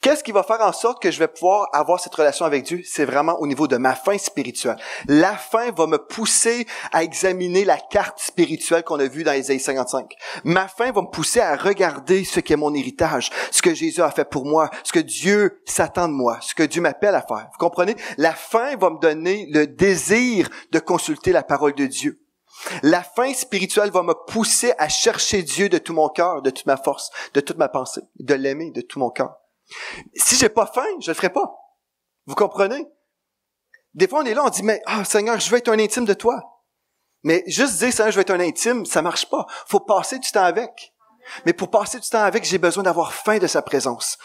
Qu'est-ce qui va faire en sorte que je vais pouvoir avoir cette relation avec Dieu? C'est vraiment au niveau de ma faim spirituelle. La faim va me pousser à examiner la carte spirituelle qu'on a vue dans Ésaïe 55. Ma faim va me pousser à regarder ce qu'est mon héritage, ce que Jésus a fait pour moi, ce que Dieu s'attend de moi, ce que Dieu m'appelle à faire. Vous comprenez? La faim va me donner le désir de consulter la parole de Dieu. La faim spirituelle va me pousser à chercher Dieu de tout mon cœur, de toute ma force, de toute ma pensée, de l'aimer de tout mon cœur. Si j'ai pas faim, je le ferai pas. Vous comprenez? Des fois, on est là, on dit, mais, Seigneur, je veux être un intime de toi. Mais juste dire, Seigneur, je veux être un intime, ça marche pas. Faut passer du temps avec. Mais pour passer du temps avec, j'ai besoin d'avoir faim de sa présence.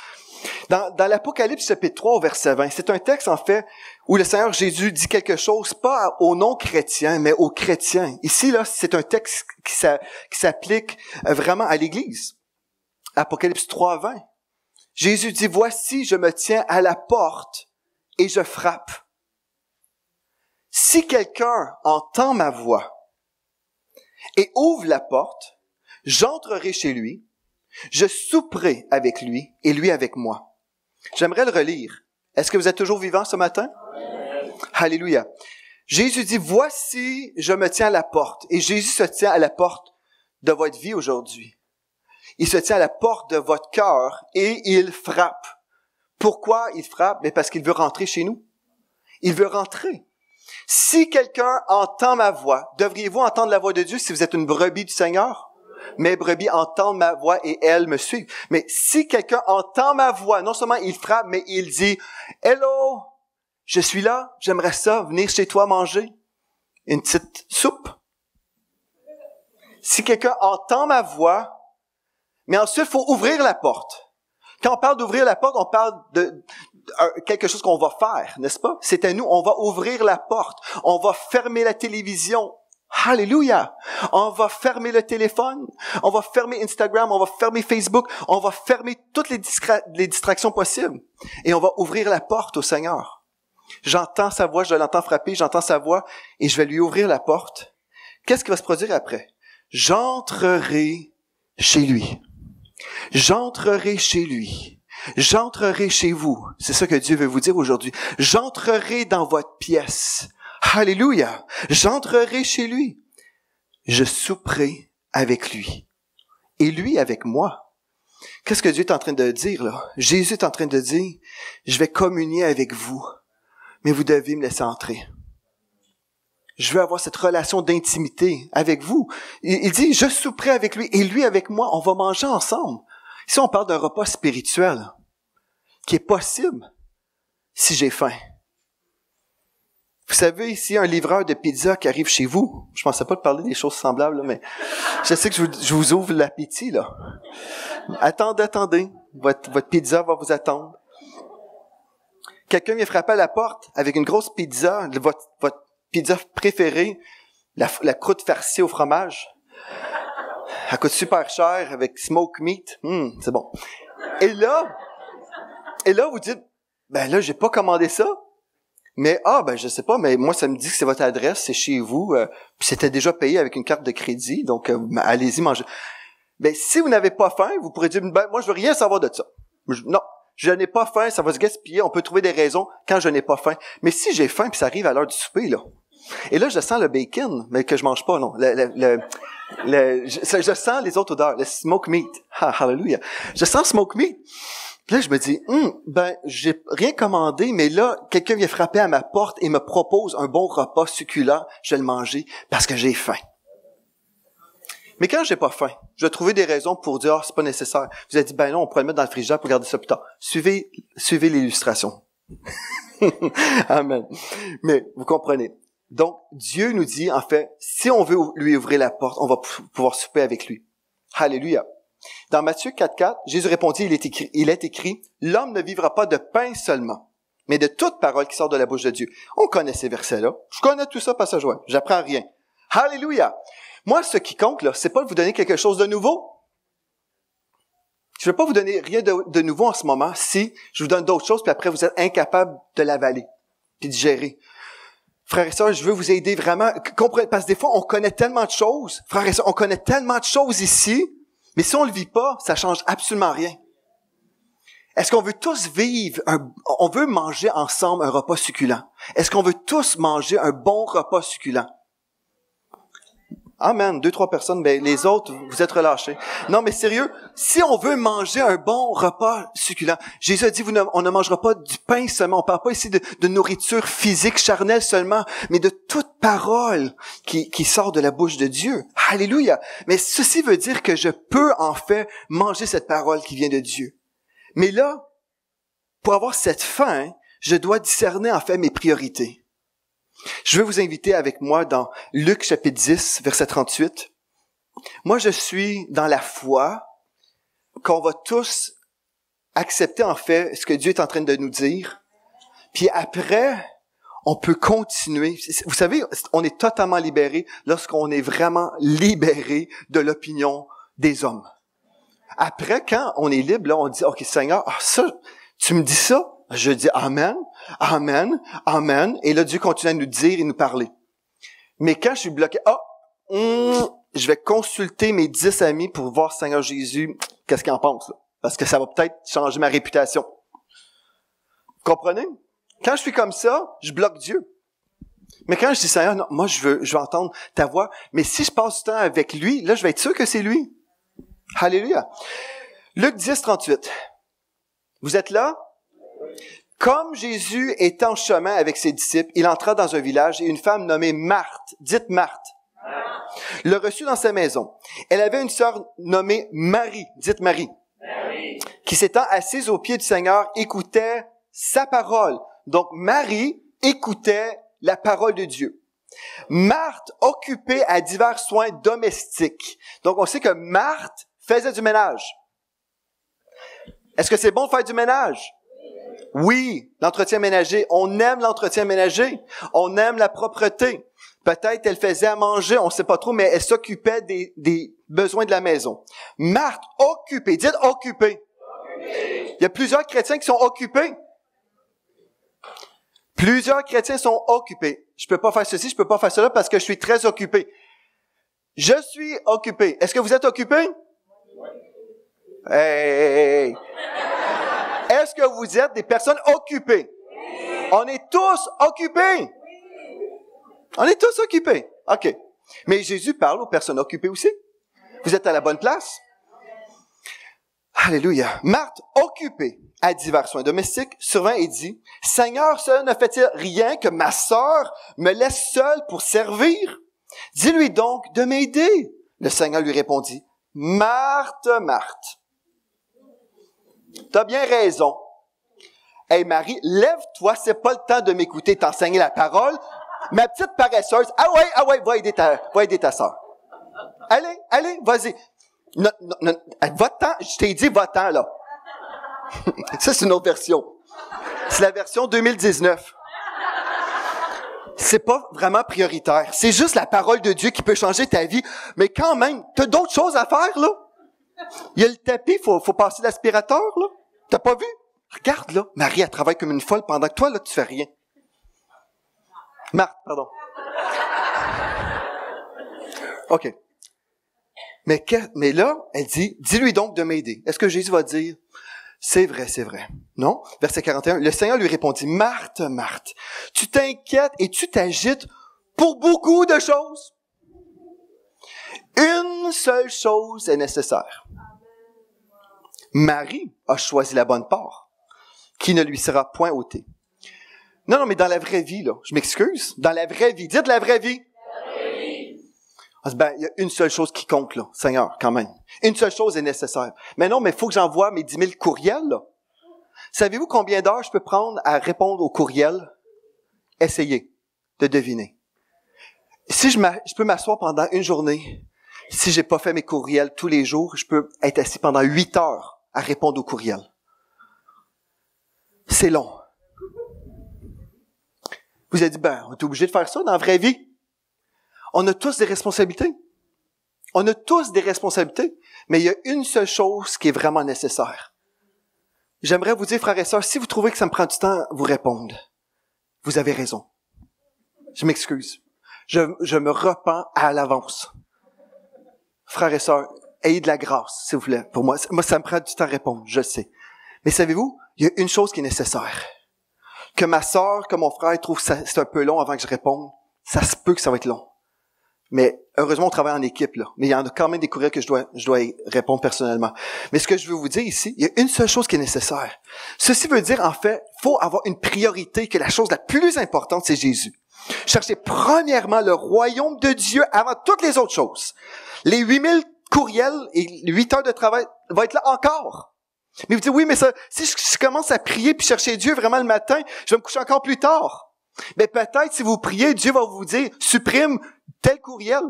Dans l'Apocalypse chapitre 3 au verset 20, c'est un texte, en fait, où le Seigneur Jésus dit quelque chose, pas aux non-chrétiens, mais aux chrétiens. Ici, là, c'est un texte qui s'applique vraiment à l'Église. Apocalypse 3, 20. Jésus dit, voici, je me tiens à la porte et je frappe. Si quelqu'un entend ma voix et ouvre la porte, j'entrerai chez lui, je souperai avec lui et lui avec moi. J'aimerais le relire. Est-ce que vous êtes toujours vivant ce matin? Amen. Alléluia. Jésus dit, voici, je me tiens à la porte. Et Jésus se tient à la porte de votre vie aujourd'hui. Il se tient à la porte de votre cœur et il frappe. Pourquoi il frappe? Mais parce qu'il veut rentrer chez nous. Il veut rentrer. Si quelqu'un entend ma voix, devriez-vous entendre la voix de Dieu si vous êtes une brebis du Seigneur? Mes brebis entendent ma voix et elles me suivent. Mais si quelqu'un entend ma voix, non seulement il frappe, mais il dit, « Hello, je suis là, j'aimerais ça, venir chez toi manger une petite soupe. » Si quelqu'un entend ma voix, mais ensuite, il faut ouvrir la porte. Quand on parle d'ouvrir la porte, on parle de quelque chose qu'on va faire, n'est-ce pas? C'est à nous, on va ouvrir la porte. On va fermer la télévision. Alléluia! On va fermer le téléphone. On va fermer Instagram. On va fermer Facebook. On va fermer toutes les distractions possibles. Et on va ouvrir la porte au Seigneur. J'entends sa voix, je l'entends frapper, j'entends sa voix et je vais lui ouvrir la porte. Qu'est-ce qui va se produire après? J'entrerai chez lui. J'entrerai chez lui. J'entrerai chez vous. C'est ça que Dieu veut vous dire aujourd'hui. J'entrerai dans votre pièce. Alléluia. J'entrerai chez lui. Je souperai avec lui. Et lui avec moi. Qu'est-ce que Dieu est en train de dire là? Jésus est en train de dire, je vais communier avec vous, mais vous devez me laisser entrer. Je veux avoir cette relation d'intimité avec vous. Il dit, je souperai avec lui et lui avec moi, on va manger ensemble. Ici, on parle d'un repas spirituel qui est possible si j'ai faim. Vous savez, s'il y a un livreur de pizza qui arrive chez vous, je pensais pas de parler des choses semblables, là, mais je sais que je vous ouvre l'appétit, là. Attendez. Votre pizza va vous attendre. Quelqu'un vient frapper à la porte avec une grosse pizza, votre pizza préférée, la croûte farcie au fromage. Elle coûte super cher avec smoke meat. C'est bon. Et là, vous dites, ben là, j'ai pas commandé ça. Mais, je sais pas, mais moi, ça me dit que c'est votre adresse, c'est chez vous, puis c'était déjà payé avec une carte de crédit, donc allez-y, mangez. Ben, si vous n'avez pas faim, vous pourrez dire, moi, je veux rien savoir de ça. Non, je n'ai pas faim, ça va se gaspiller, on peut trouver des raisons quand je n'ai pas faim. Mais si j'ai faim, puis ça arrive à l'heure du souper, là, et là, je sens le bacon, mais que je mange pas, non. Je sens les autres odeurs, le smoke meat. Hallelujah. Je sens smoke meat. Puis là, je me dis, j'ai rien commandé, mais là, quelqu'un vient frapper à ma porte et me propose un bon repas succulent. Je vais le manger parce que j'ai faim. Mais quand j'ai pas faim, je vais trouver des raisons pour dire, c'est pas nécessaire. Vous avez dit, non, on pourrait le mettre dans le frigidaire pour garder ça plus tard. Suivez l'illustration. Amen. Mais vous comprenez. Donc, Dieu nous dit, en fait, si on veut lui ouvrir la porte, on va pouvoir souper avec lui. Alléluia. Dans Matthieu 4,4, Jésus répondit, il est écrit, l'homme ne vivra pas de pain seulement, mais de toute parole qui sort de la bouche de Dieu. On connaît ces versets-là. Je connais tout ça, passage joint. J'apprends rien. Alléluia. Moi, ce qui compte, là, c'est pas de vous donner quelque chose de nouveau. Je ne vais pas vous donner rien de nouveau en ce moment si je vous donne d'autres choses, puis après, vous êtes incapable de l'avaler, puis de gérer. Frères et sœurs, je veux vous aider vraiment, parce que des fois, on connaît tellement de choses. Frères et sœurs, on connaît tellement de choses ici, mais si on le vit pas, ça change absolument rien. Est-ce qu'on veut tous vivre, on veut manger ensemble un repas succulent? Est-ce qu'on veut tous manger un bon repas succulent? Amen. 2-3 personnes, ben les autres, vous êtes relâchés. Non, mais sérieux, si on veut manger un bon repas succulent, Jésus a dit, on ne mangera pas du pain seulement. On parle pas ici de nourriture physique, charnelle seulement, mais de toute parole qui sort de la bouche de Dieu. Alléluia. Mais ceci veut dire que je peux en fait manger cette parole qui vient de Dieu. Mais là, pour avoir cette faim, je dois discerner en fait mes priorités. Je veux vous inviter avec moi dans Luc chapitre 10, verset 38. Moi, je suis dans la foi qu'on va tous accepter en fait ce que Dieu est en train de nous dire. Puis après, on peut continuer. Vous savez, on est totalement libéré lorsqu'on est vraiment libéré de l'opinion des hommes. Après, quand on est libre, là, on dit, OK, Seigneur, ça, tu me dis ça? Je dis Amen, Amen, Amen. Et là, Dieu continue à nous dire et nous parler. Mais quand je suis bloqué, je vais consulter mes 10 amis pour voir Seigneur Jésus, qu'est-ce qu'il en pense, là? Parce que ça va peut-être changer ma réputation. Vous comprenez? Quand je suis comme ça, je bloque Dieu. Mais quand je dis Seigneur, non, moi, je veux entendre ta voix. Mais si je passe du temps avec lui, là, je vais être sûr que c'est lui. Alléluia. Luc 10, 38. Vous êtes là? Comme Jésus était en chemin avec ses disciples, il entra dans un village et une femme nommée Marthe, dites Marthe, le reçut dans sa maison. Elle avait une sœur nommée Marie, dites Marie, qui s'étant assise aux pieds du Seigneur, écoutait sa parole. Donc Marie écoutait la parole de Dieu. Marthe occupée à divers soins domestiques. Donc on sait que Marthe faisait du ménage. Est-ce que c'est bon de faire du ménage? Oui, l'entretien ménager. On aime l'entretien ménager. On aime la propreté. Peut-être elle faisait à manger, on ne sait pas trop, mais elle s'occupait des besoins de la maison. Marthe, occupée. Dites occupée. Il y a plusieurs chrétiens qui sont occupés. Plusieurs chrétiens sont occupés. Je peux pas faire ceci, je peux pas faire cela parce que je suis très occupé. Je suis occupé. Est-ce que vous êtes occupé? Hey. Est-ce que vous êtes des personnes occupées? On est tous occupés. On est tous occupés. OK. Mais Jésus parle aux personnes occupées aussi. Vous êtes à la bonne place? Alléluia. Marthe, occupée à divers soins domestiques, survint et dit, « Seigneur, cela ne fait-il rien que ma sœur me laisse seule pour servir? Dis-lui donc de m'aider. » Le Seigneur lui répondit, « Marthe, Marthe, t'as bien raison. Hey Marie, lève-toi, c'est pas le temps de m'écouter t'enseigner la parole. Ma petite paresseuse, ah ouais, va aider ta sœur. Allez, vas-y. Non, va-t'en, je t'ai dit va-t'en, là. Ça, c'est une autre version. C'est la version 2019. C'est pas vraiment prioritaire. C'est juste la parole de Dieu qui peut changer ta vie. Mais quand même, t'as d'autres choses à faire, là. Il y a le tapis, faut passer l'aspirateur, là. T'as pas vu? Regarde, là. Marie, elle travaille comme une folle pendant que toi, là, tu fais rien. Marthe, pardon. OK. Mais là, elle dit, dis-lui donc de m'aider. Est-ce que Jésus va dire, c'est vrai. Non? Verset 41, le Seigneur lui répondit, Marthe, Marthe, tu t'inquiètes et tu t'agites pour beaucoup de choses. Une seule chose est nécessaire. Marie a choisi la bonne part, qui ne lui sera point ôtée. Non, mais dans la vraie vie, là, je m'excuse, dans la vraie vie, dites la vraie vie. Ben, il y a une seule chose qui compte, là, Seigneur, quand même. Une seule chose est nécessaire. Mais non, mais il faut que j'envoie mes 10 000 courriels, là. Savez-vous combien d'heures je peux prendre à répondre aux courriels? Essayez de deviner. Si je peux m'asseoir pendant une journée, si j'ai pas fait mes courriels tous les jours, je peux être assis pendant 8 heures à répondre aux courriels. C'est long. Vous avez dit, on est obligé de faire ça dans la vraie vie. On a tous des responsabilités. On a tous des responsabilités, mais il y a une seule chose qui est vraiment nécessaire. J'aimerais vous dire, frères et sœurs, si vous trouvez que ça me prend du temps à vous répondre, vous avez raison. Je m'excuse. Je me repens à l'avance. Frères et sœurs, ayez de la grâce, s'il vous plaît. Pour moi, ça me prend du temps à répondre, je sais. Mais savez-vous, il y a une chose qui est nécessaire. Que ma sœur, que mon frère trouve que c'est un peu long avant que je réponde, ça se peut que ça va être long. Mais heureusement, on travaille en équipe, là. Mais il y en a quand même des courriels que je dois y répondre personnellement. Mais ce que je veux vous dire ici, il y a une seule chose qui est nécessaire. Ceci veut dire, en fait, faut avoir une priorité, que la chose la plus importante, c'est Jésus. Cherchez premièrement le royaume de Dieu avant toutes les autres choses. Les 8000 courriels et les 8 heures de travail vont être là encore. Mais vous dites, oui, mais ça, si je commence à prier puis chercher Dieu vraiment le matin, je vais me coucher encore plus tard. Mais peut-être, si vous priez, Dieu va vous dire, supprime tel courriel.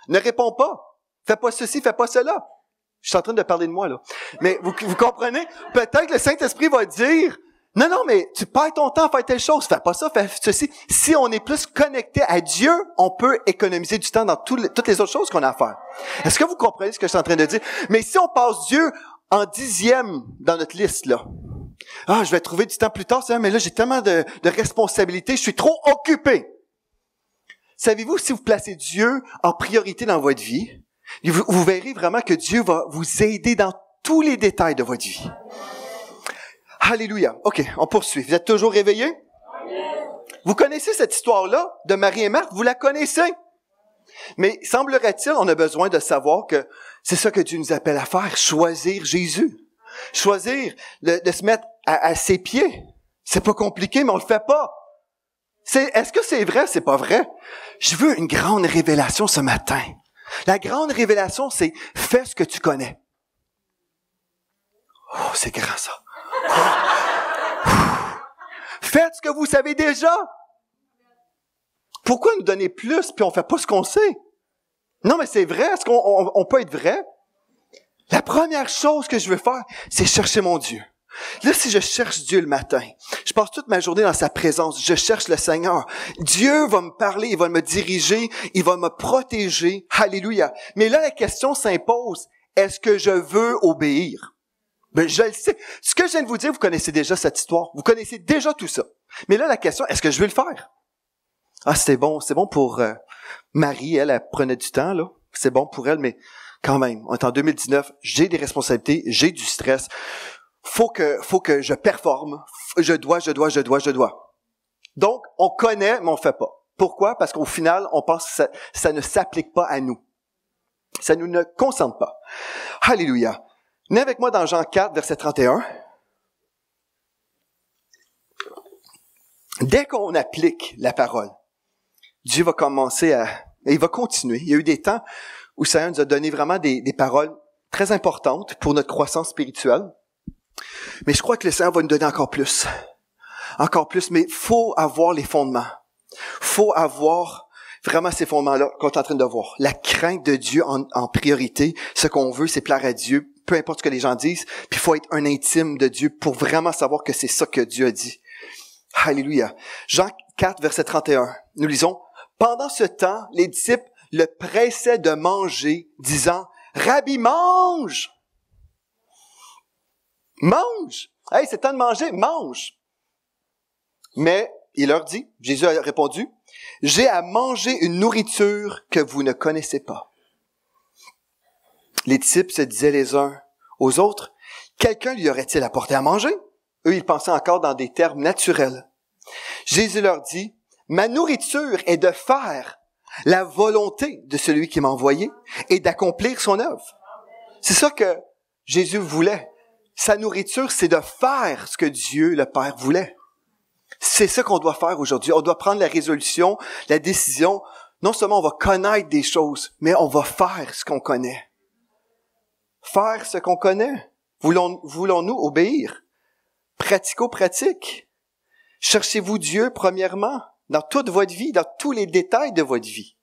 Ne réponds pas. Fais pas ceci, fais pas cela. Je suis en train de parler de moi, là. Mais vous comprenez? Peut-être que le Saint-Esprit va dire, non, mais tu perds ton temps à faire telle chose. Fais pas ça, fais ceci. Si on est plus connecté à Dieu, on peut économiser du temps dans toutes les autres choses qu'on a à faire. Est-ce que vous comprenez ce que je suis en train de dire? Mais si on passe Dieu en 10e dans notre liste, là. Je vais trouver du temps plus tard, mais là, j'ai tellement de responsabilités, je suis trop occupé. Savez-vous, si vous placez Dieu en priorité dans votre vie, vous verrez vraiment que Dieu va vous aider dans tous les détails de votre vie. Alléluia. OK, on poursuit. Vous êtes toujours réveillés? Vous connaissez cette histoire-là de Marie et Marthe? Vous la connaissez? Mais semblerait-il, on a besoin de savoir que c'est ça que Dieu nous appelle à faire, choisir Jésus. Choisir de se mettre à ses pieds. C'est pas compliqué, mais on le fait pas. Est-ce que c'est vrai? C'est pas vrai. Je veux une grande révélation ce matin. La grande révélation, c'est fais ce que tu connais. Oh, c'est grand ça. Faites ce que vous savez déjà. Pourquoi nous donner plus puis on fait pas ce qu'on sait? Non, mais c'est vrai. Est-ce qu'on peut être vrai? La première chose que je veux faire, c'est chercher mon Dieu. Là, si je cherche Dieu le matin, je passe toute ma journée dans sa présence, je cherche le Seigneur. Dieu va me parler, il va me diriger, il va me protéger. Alléluia. Mais là, la question s'impose, est-ce que je veux obéir? Je le sais. Ce que je viens de vous dire, vous connaissez déjà cette histoire. Vous connaissez déjà tout ça. Mais là, la question, est-ce que je vais le faire? C'est bon pour Marie, elle prenait du temps, là. C'est bon pour elle, mais quand même, on est en 2019, j'ai des responsabilités, j'ai du stress. Faut que je performe. Je dois. Donc, on connaît, mais on fait pas. Pourquoi? Parce qu'au final, on pense que ça ne s'applique pas à nous. Ça nous ne concerne pas. Alléluia. Venez avec moi dans Jean 4, verset 31. Dès qu'on applique la parole, Dieu va il va continuer. Il y a eu des temps où le Seigneur nous a donné vraiment des paroles très importantes pour notre croissance spirituelle. Mais je crois que le Seigneur va nous donner encore plus. Encore plus, mais faut avoir les fondements. Faut avoir vraiment ces fondements-là qu'on est en train de voir. La crainte de Dieu en priorité. Ce qu'on veut, c'est plaire à Dieu, peu importe ce que les gens disent. Puis il faut être un intime de Dieu pour vraiment savoir que c'est ça que Dieu a dit. Alléluia. Jean 4, verset 31. Nous lisons, « Pendant ce temps, les disciples le pressaient de manger, disant, « Rabbi, mange! Mange! Hey, c'est temps de manger, mange! » Mais il leur dit, Jésus a répondu, « J'ai à manger une nourriture que vous ne connaissez pas. » Les disciples se disaient les uns aux autres, « Quelqu'un lui aurait-il apporté à manger? » Eux, ils pensaient encore dans des termes naturels. Jésus leur dit, « Ma nourriture est de faire la volonté de celui qui m'a envoyé et d'accomplir son œuvre. » C'est ça que Jésus voulait. Sa nourriture, c'est de faire ce que Dieu, le Père, voulait. C'est ça qu'on doit faire aujourd'hui. On doit prendre la résolution, la décision. Non seulement on va connaître des choses, mais on va faire ce qu'on connaît. Faire ce qu'on connaît. Voulons-nous obéir? pratico-pratique. Cherchez-vous Dieu premièrement, dans toute votre vie, dans tous les détails de votre vie.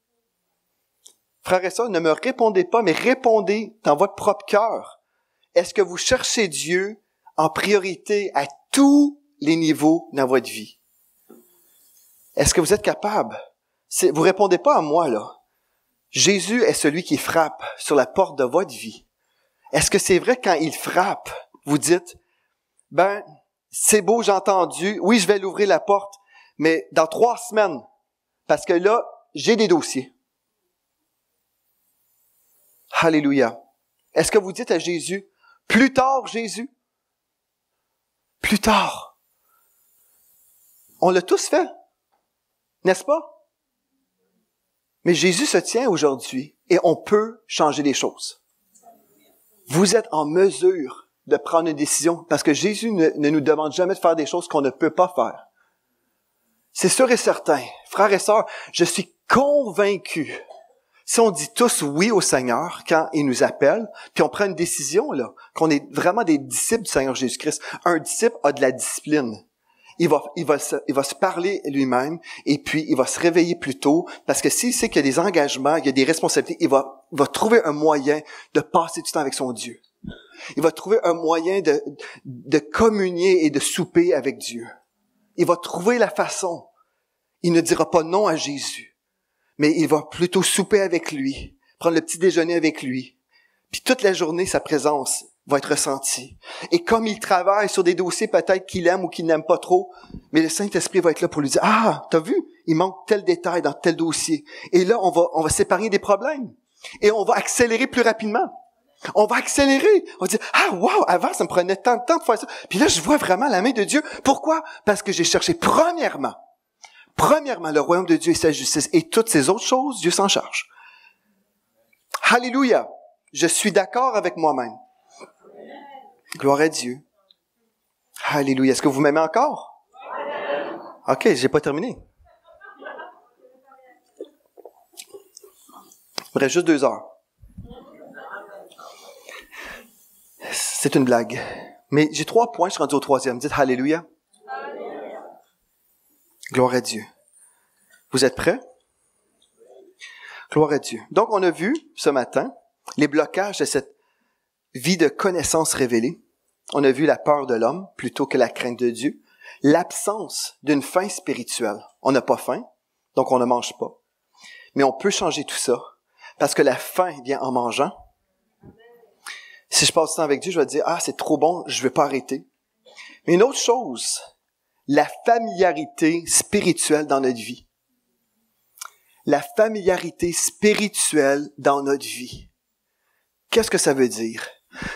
Frères et sœurs, ne me répondez pas, mais répondez dans votre propre cœur. Est-ce que vous cherchez Dieu en priorité à tous les niveaux dans votre vie? Est-ce que vous êtes capable? Vous répondez pas à moi, là. Jésus est celui qui frappe sur la porte de votre vie. Est-ce que c'est vrai quand il frappe, vous dites, c'est beau, j'ai entendu, oui, je vais l'ouvrir la porte, mais dans 3 semaines, parce que là, j'ai des dossiers. Alléluia. Est-ce que vous dites à Jésus, plus tard, Jésus? Plus tard. On l'a tous fait, n'est-ce pas? Mais Jésus se tient aujourd'hui et on peut changer les choses. Vous êtes en mesure de prendre une décision parce que Jésus ne nous demande jamais de faire des choses qu'on ne peut pas faire. C'est sûr et certain. Frères et sœurs, je suis convaincu. Si on dit tous oui au Seigneur quand il nous appelle, puis on prend une décision, là, qu'on est vraiment des disciples du Seigneur Jésus-Christ, un disciple a de la discipline. Il va se parler lui-même et puis il va se réveiller plus tôt parce que s'il sait qu'il y a des engagements, il y a des responsabilités, il va trouver un moyen de passer du temps avec son Dieu. Il va trouver un moyen de communier et de souper avec Dieu. Il va trouver la façon. Il ne dira pas non à Jésus, mais il va plutôt souper avec lui, prendre le petit déjeuner avec lui. Puis toute la journée, sa présence va être ressentie. Et comme il travaille sur des dossiers peut-être qu'il aime ou qu'il n'aime pas trop, mais le Saint-Esprit va être là pour lui dire, t'as vu? Il manque tel détail dans tel dossier. Et là, on va s'épargner des problèmes. Et on va accélérer plus rapidement. On va accélérer. On va dire, wow, avant, ça me prenait tant de temps de faire ça. Puis là, je vois vraiment la main de Dieu. Pourquoi? Parce que j'ai cherché premièrement, le royaume de Dieu et sa justice. Et toutes ces autres choses, Dieu s'en charge. Alléluia. Je suis d'accord avec moi-même. Gloire à Dieu. Alléluia. Est-ce que vous m'aimez encore? OK, j'ai pas terminé. Il reste juste 2 heures. C'est une blague. Mais j'ai 3 points, je suis rendu au 3e. Dites Alléluia. Gloire à Dieu. Vous êtes prêts? Gloire à Dieu. Donc, on a vu ce matin les blocages de cette vie de connaissance révélée. On a vu la peur de l'homme plutôt que la crainte de Dieu. L'absence d'une faim spirituelle. On n'a pas faim, donc on ne mange pas. Mais on peut changer tout ça parce que la faim vient en mangeant. Si je passe du temps avec Dieu, je vais dire, c'est trop bon, je ne vais pas arrêter. Mais une autre chose, la familiarité spirituelle dans notre vie. La familiarité spirituelle dans notre vie. Qu'est-ce que ça veut dire?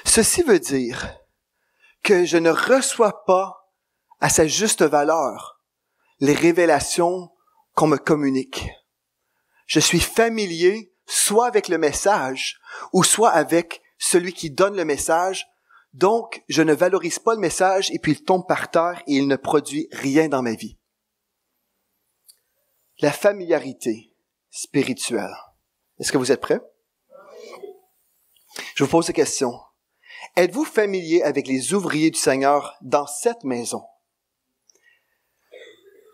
Ceci veut dire que je ne reçois pas à sa juste valeur les révélations qu'on me communique. Je suis familier soit avec le message ou soit avec celui qui donne le message. Donc, je ne valorise pas le message et puis il tombe par terre et il ne produit rien dans ma vie. La familiarité spirituelle. Est-ce que vous êtes prêts? Je vous pose cette question. Êtes-vous familier avec les ouvriers du Seigneur dans cette maison?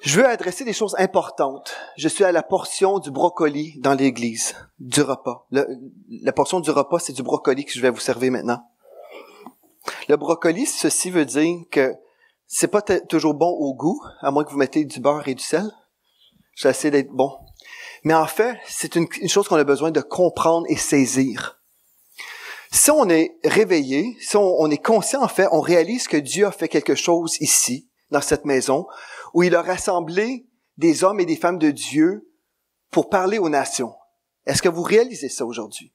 Je veux adresser des choses importantes. Je suis à la portion du brocoli dans l'église, du repas. La portion du repas, c'est du brocoli que je vais vous servir maintenant. Le brocoli, ceci veut dire que c'est pas toujours bon au goût, à moins que vous mettez du beurre et du sel. Je vais essayer d'être bon. Mais en fait, c'est une chose qu'on a besoin de comprendre et saisir. Si on est réveillé, si on est conscient, en fait, on réalise que Dieu a fait quelque chose ici, dans cette maison, où il a rassemblé des hommes et des femmes de Dieu pour parler aux nations. Est-ce que vous réalisez ça aujourd'hui?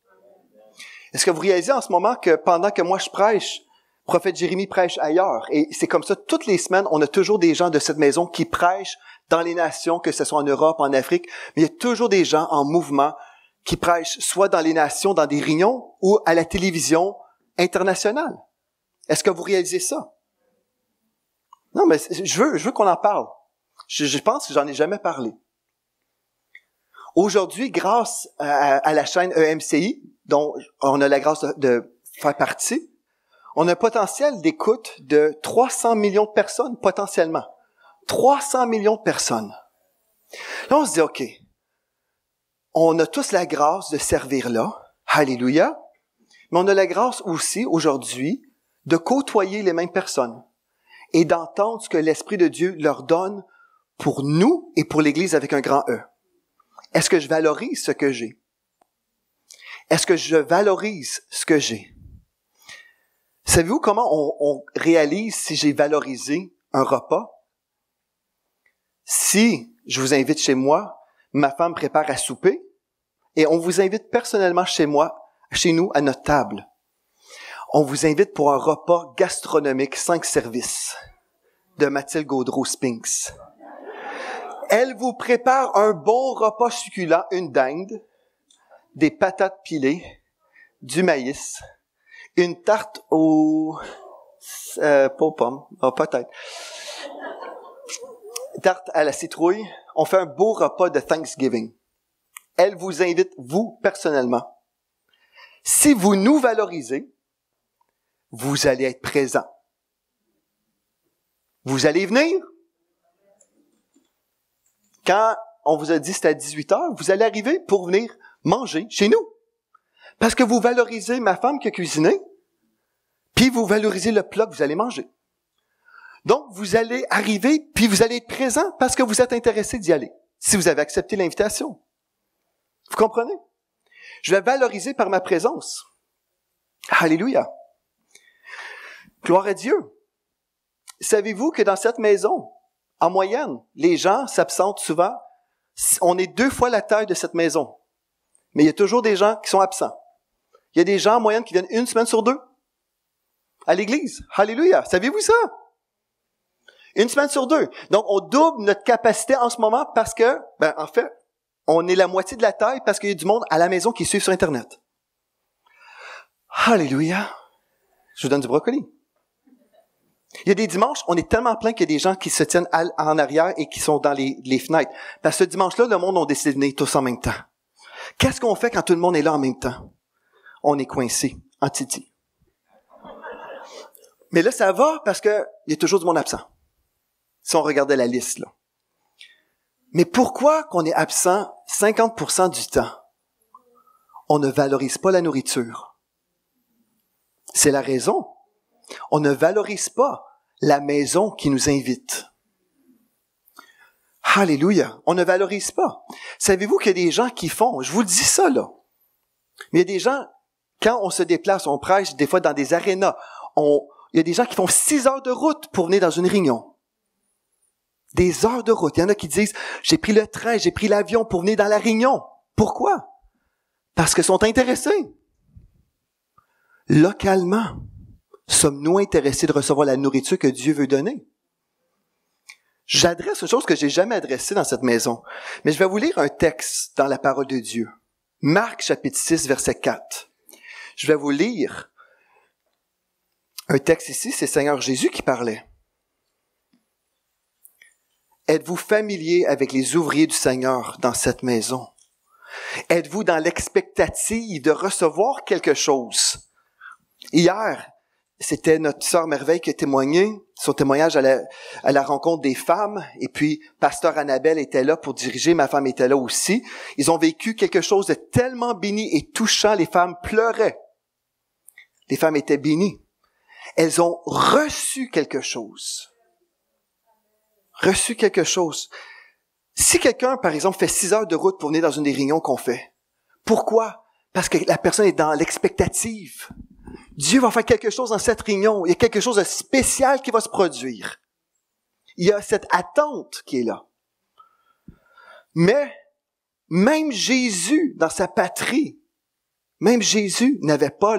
Est-ce que vous réalisez en ce moment que pendant que moi je prêche, le prophète Jérémie prêche ailleurs? Et c'est comme ça, toutes les semaines, on a toujours des gens de cette maison qui prêchent dans les nations, que ce soit en Europe, en Afrique, mais il y a toujours des gens en mouvement qui prêchent soit dans les nations, dans des réunions, ou à la télévision internationale. Est-ce que vous réalisez ça? Non, mais je veux qu'on en parle. Je pense que j'en ai jamais parlé. Aujourd'hui, grâce à la chaîne EMCI, dont on a la grâce de faire partie, On a un potentiel d'écoute de 300 millions de personnes, potentiellement. 300 millions de personnes. Là, on se dit, OK, on a tous la grâce de servir là. Alléluia. Mais on a la grâce aussi, aujourd'hui, de côtoyer les mêmes personnes et d'entendre ce que l'Esprit de Dieu leur donne pour nous et pour l'Église avec un grand E. Est-ce que je valorise ce que j'ai? Est-ce que je valorise ce que j'ai? Savez-vous comment on réalise si j'ai valorisé un repas? Si je vous invite chez moi, ma femme prépare à souper et on vous invite personnellement chez nous, à notre table. On vous invite pour un repas gastronomique 5 services de Mathilde Gaudreau-Spinks. Elle vous prépare un bon repas succulent, une dinde, des patates pilées, du maïs, une tarte pas aux pommes, peut-être. Tarte à la citrouille. On fait un beau repas de Thanksgiving. Elle vous invite, vous, personnellement. Si vous nous valorisez, vous allez être présent. Vous allez venir. Quand on vous a dit c'était à 18h, vous allez arriver pour venir manger chez nous. Parce que vous valorisez ma femme qui a cuisiné, puis vous valorisez le plat que vous allez manger. Donc, vous allez arriver, puis vous allez être présent parce que vous êtes intéressé d'y aller, si vous avez accepté l'invitation. Vous comprenez? Je vais valoriser par ma présence. Alléluia. Gloire à Dieu. Savez-vous que dans cette maison, en moyenne, les gens s'absentent souvent. On est 2 fois la taille de cette maison. Mais il y a toujours des gens qui sont absents. Il y a des gens en moyenne qui viennent 1 semaine sur 2 à l'église. Alléluia. Saviez-vous ça? 1 semaine sur 2. Donc, on double notre capacité en ce moment parce que, en fait, on est la moitié de la taille parce qu'il y a du monde à la maison qui suit sur Internet. Alléluia. Je vous donne du brocoli. Il y a des dimanches, on est tellement plein qu'il y a des gens qui se tiennent en arrière et qui sont dans les fenêtres. Parce que ce dimanche-là, le monde a décidé de venir tous en même temps. Qu'est-ce qu'on fait quand tout le monde est là en même temps? On est coincé, en titi. Mais là, ça va parce que il y a toujours du monde absent. Si on regardait la liste, là. Mais pourquoi qu'on est absent 50% du temps? On ne valorise pas la nourriture. C'est la raison. On ne valorise pas la maison qui nous invite. Alléluia. On ne valorise pas. Savez-vous qu'il y a des gens qui font, je vous le dis ça, là. Mais il y a des gens, quand on se déplace, on prêche des fois dans des arénas, il y a des gens qui font 6 heures de route pour venir dans une réunion. Des heures de route. Il y en a qui disent, j'ai pris le train, j'ai pris l'avion pour venir dans la réunion. Pourquoi? Parce qu'ils sont intéressés. Localement, sommes-nous intéressés de recevoir la nourriture que Dieu veut donner? J'adresse une chose que j'ai jamais adressée dans cette maison. Mais je vais vous lire un texte dans la parole de Dieu. Marc, chapitre 6, verset 4. Je vais vous lire un texte ici, c'est Seigneur Jésus qui parlait. Êtes-vous familier avec les ouvriers du Seigneur dans cette maison? Êtes-vous dans l'expectative de recevoir quelque chose? Hier, c'était notre sœur Merveille qui a témoigné, son témoignage à la rencontre des femmes, et puis pasteur Annabelle était là pour diriger, ma femme était là aussi. Ils ont vécu quelque chose de tellement béni et touchant, les femmes pleuraient. Les femmes étaient bénies. Elles ont reçu quelque chose. Reçu quelque chose. Si quelqu'un, par exemple, fait 6 heures de route pour venir dans une des réunions qu'on fait, pourquoi? Parce que la personne est dans l'expectative. Dieu va faire quelque chose dans cette réunion. Il y a quelque chose de spécial qui va se produire. Il y a cette attente qui est là. Mais même Jésus, dans sa patrie, même Jésus n'avait pas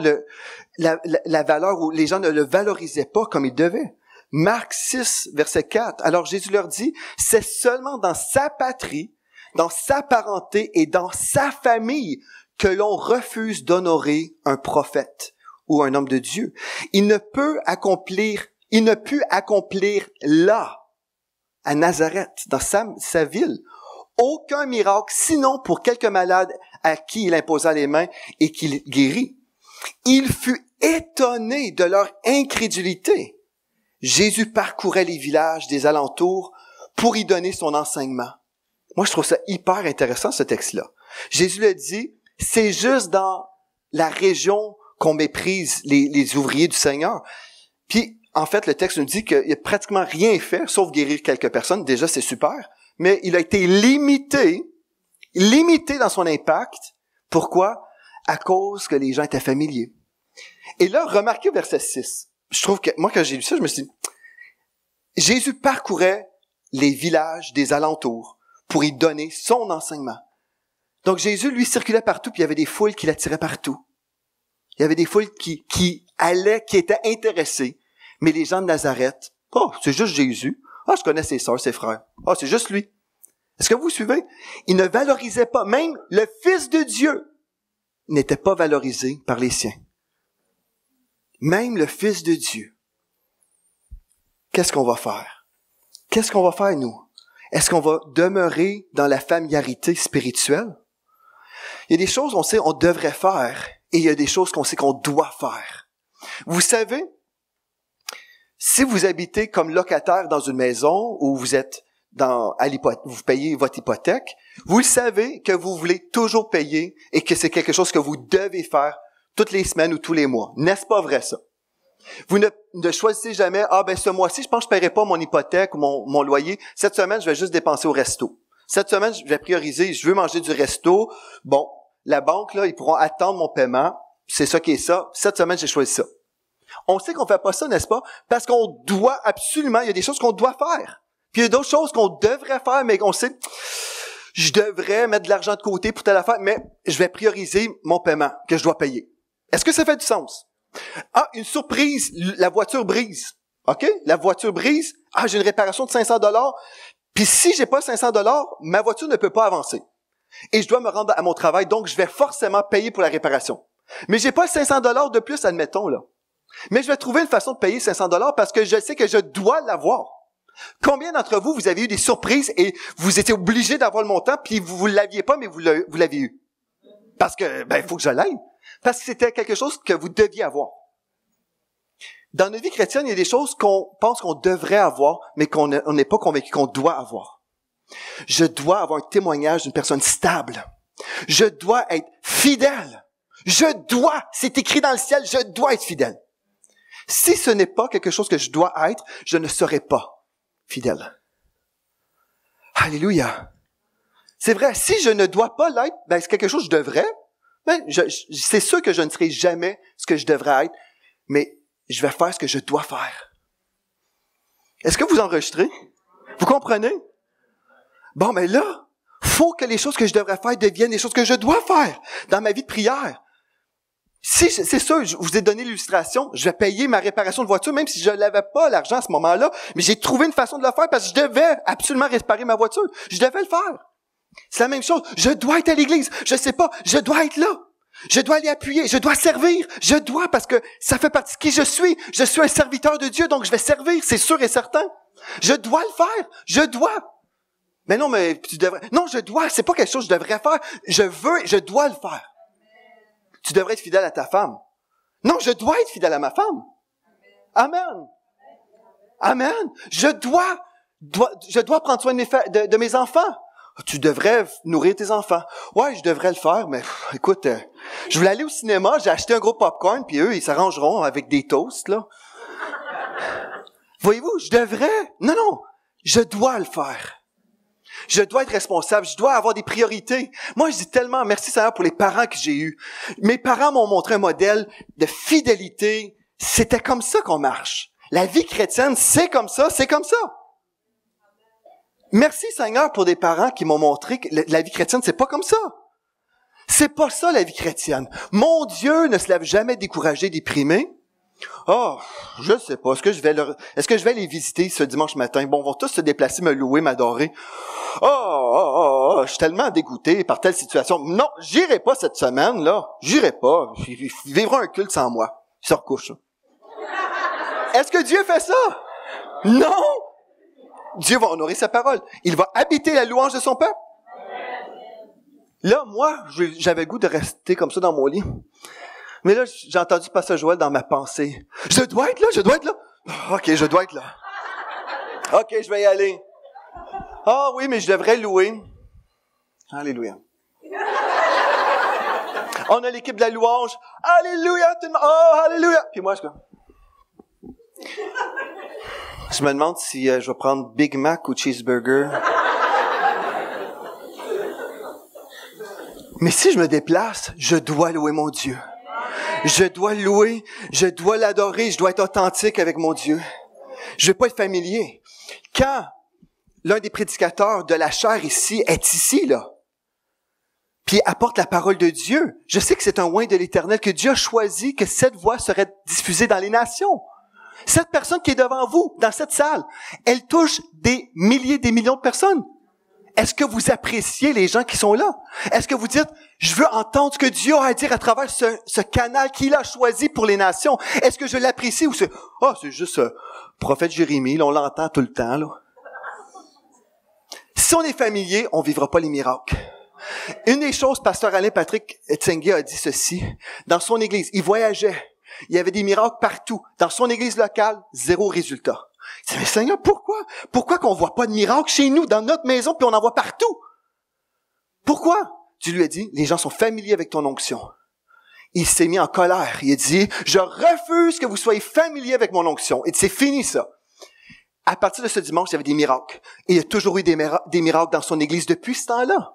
la valeur où les gens ne le valorisaient pas comme il devait. Marc 6, verset 4. Alors Jésus leur dit, c'est seulement dans sa patrie, dans sa parenté et dans sa famille que l'on refuse d'honorer un prophète ou un homme de Dieu. Il ne put accomplir là, à Nazareth, dans sa ville, aucun miracle, sinon pour quelques malades à qui il imposa les mains et qu'il guérit. Il fut étonnés de leur incrédulité, Jésus parcourait les villages des alentours pour y donner son enseignement. Moi, je trouve ça hyper intéressant, ce texte-là. Jésus le dit, c'est juste dans la région qu'on méprise les ouvriers du Seigneur. Puis, en fait, le texte nous dit qu'il n'a pratiquement rien fait, sauf guérir quelques personnes. Déjà, c'est super. Mais il a été limité dans son impact. Pourquoi? À cause que les gens étaient familiers. Et là, remarquez au verset 6. Je trouve que, moi, quand j'ai lu ça, je me suis dit, Jésus parcourait les villages des alentours pour y donner son enseignement. Donc, Jésus, lui, circulait partout, puis il y avait des foules qui l'attiraient partout. Il y avait des foules qui étaient intéressées. Mais les gens de Nazareth, oh, c'est juste Jésus. Ah, je connais ses sœurs, ses frères. Ah, c'est juste lui. Est-ce que vous suivez? Il ne valorisait pas, même le Fils de Dieu n'était pas valorisé par les siens. Même le Fils de Dieu. Qu'est-ce qu'on va faire? Qu'est-ce qu'on va faire, nous? Est-ce qu'on va demeurer dans la familiarité spirituelle? Il y a des choses qu'on sait qu'on devrait faire et il y a des choses qu'on sait qu'on doit faire. Vous savez, si vous habitez comme locataire dans une maison où vous êtes vous payez votre hypothèque, vous le savez que vous voulez toujours payer et que c'est quelque chose que vous devez faire toutes les semaines ou tous les mois. N'est-ce pas vrai, ça? Vous ne choisissez jamais, ce mois-ci, je pense que je paierai pas mon hypothèque ou mon loyer. Cette semaine, je vais juste dépenser au resto. Cette semaine, je vais prioriser, je veux manger du resto. Bon, la banque, là, ils pourront attendre mon paiement. C'est ça qui est ça. Cette semaine, j'ai choisi ça. On sait qu'on fait pas ça, n'est-ce pas? Parce qu'on doit absolument, il y a des choses qu'on doit faire. Puis il y a d'autres choses qu'on devrait faire, mais on sait, je devrais mettre de l'argent de côté pour telle affaire, mais je vais prioriser mon paiement que je dois payer. Est-ce que ça fait du sens? Ah, une surprise, la voiture brise. OK? La voiture brise. Ah, j'ai une réparation de 500 $. Puis si j'ai pas 500 $, ma voiture ne peut pas avancer. Et je dois me rendre à mon travail, donc je vais forcément payer pour la réparation. Mais j'ai pas 500 $ de plus, admettons, là. Mais je vais trouver une façon de payer 500 $ parce que je sais que je dois l'avoir. Combien d'entre vous, vous avez eu des surprises et vous étiez obligé d'avoir le montant, puis vous l'aviez pas, mais vous l'aviez il Parce que, il faut que je l'aille. Parce que c'était quelque chose que vous deviez avoir. Dans notre vie chrétienne, il y a des choses qu'on pense qu'on devrait avoir, mais on n'est pas convaincu qu'on doit avoir. Je dois avoir un témoignage d'une personne stable. Je dois être fidèle. C'est écrit dans le ciel, je dois être fidèle. Si ce n'est pas quelque chose que je dois être, je ne serai pas fidèle. Alléluia. C'est vrai, si je ne dois pas l'être, c'est quelque chose que je devrais. C'est sûr que je ne serai jamais ce que je devrais être, mais je vais faire ce que je dois faire. Est-ce que vous enregistrez? Vous comprenez? Bon, mais là, faut que les choses que je devrais faire deviennent des choses que je dois faire dans ma vie de prière. Si, c'est sûr, je vous ai donné l'illustration, je vais payer ma réparation de voiture, même si je n'avais pas l'argent à ce moment-là, mais j'ai trouvé une façon de le faire parce que je devais absolument réparer ma voiture. Je devais le faire. C'est la même chose. Je dois être à l'église. Je sais pas, je dois être là. Je dois aller appuyer, je dois servir. Je dois parce que ça fait partie de qui je suis. Je suis un serviteur de Dieu, donc je vais servir, c'est sûr et certain. Je dois le faire. Je dois. Mais non, mais tu devrais. Non, je dois. C'est pas quelque chose que je devrais faire. Je dois le faire. Tu devrais être fidèle à ta femme. Non, je dois être fidèle à ma femme. Amen. Amen. Je dois prendre soin de mes enfants. Tu devrais nourrir tes enfants. Ouais, je devrais le faire, mais écoute, je voulais aller au cinéma, j'ai acheté un gros popcorn, puis eux, ils s'arrangeront avec des toasts, là. Voyez-vous, je devrais. Non, je dois le faire. Je dois être responsable, je dois avoir des priorités. Moi, je dis tellement merci Seigneur pour les parents que j'ai eus. Mes parents m'ont montré un modèle de fidélité. C'était comme ça qu'on marche. La vie chrétienne, c'est comme ça. Merci Seigneur pour des parents qui m'ont montré que la vie chrétienne, c'est pas comme ça. C'est pas ça la vie chrétienne. Mon Dieu ne se lève jamais découragé, déprimé. Oh, je sais pas. Est-ce que je vais les visiter ce dimanche matin? Bon, ils vont tous se déplacer, me louer, m'adorer. Je suis tellement dégoûté par telle situation. Non, j'irai pas cette semaine, là. J'irai pas. Ils vivront un culte sans moi. Ils se recouchent. Est-ce que Dieu fait ça? Non! Dieu va honorer sa parole. Il va habiter la louange de son peuple. Là, moi, j'avais le goût de rester comme ça dans mon lit. Mais là, j'ai entendu Pasteur Joël dans ma pensée. Je dois être là, je dois être là. OK, je dois être là. OK, je vais y aller. Ah oui, mais je devrais louer. Alléluia. On a l'équipe de la louange. Alléluia! Oh, alléluia! Puis moi, je me demande si je vais prendre Big Mac ou cheeseburger. Mais si je me déplace, je dois louer mon Dieu. Je dois louer, je dois l'adorer, je dois être authentique avec mon Dieu. Je vais pas être familier. Quand l'un des prédicateurs de la chair ici est ici, là, puis apporte la parole de Dieu, je sais que c'est un oint de l'Éternel, que Dieu a choisi que cette voix serait diffusée dans les nations. Cette personne qui est devant vous, dans cette salle, elle touche des milliers, des millions de personnes. Est-ce que vous appréciez les gens qui sont là? Est-ce que vous dites, je veux entendre ce que Dieu a à dire à travers ce canal qu'il a choisi pour les nations? Est-ce que je l'apprécie ou c'est juste prophète Jérémie, là, on l'entend tout le temps, là. Si on est familier, on vivra pas les miracles. Une des choses, pasteur Alain Patrick Tsengue a dit ceci. Dans son église, il voyageait. Il y avait des miracles partout. Dans son église locale, 0 résultat. Il dit, mais Seigneur, pourquoi? Pourquoi qu'on voit pas de miracles chez nous, dans notre maison, puis on en voit partout? Pourquoi? Dieu lui a dit, les gens sont familiers avec ton onction. Il s'est mis en colère. Il a dit, je refuse que vous soyez familiers avec mon onction. Et c'est fini ça. À partir de ce dimanche, il y avait des miracles. Et il y a toujours eu des miracles dans son église depuis ce temps-là.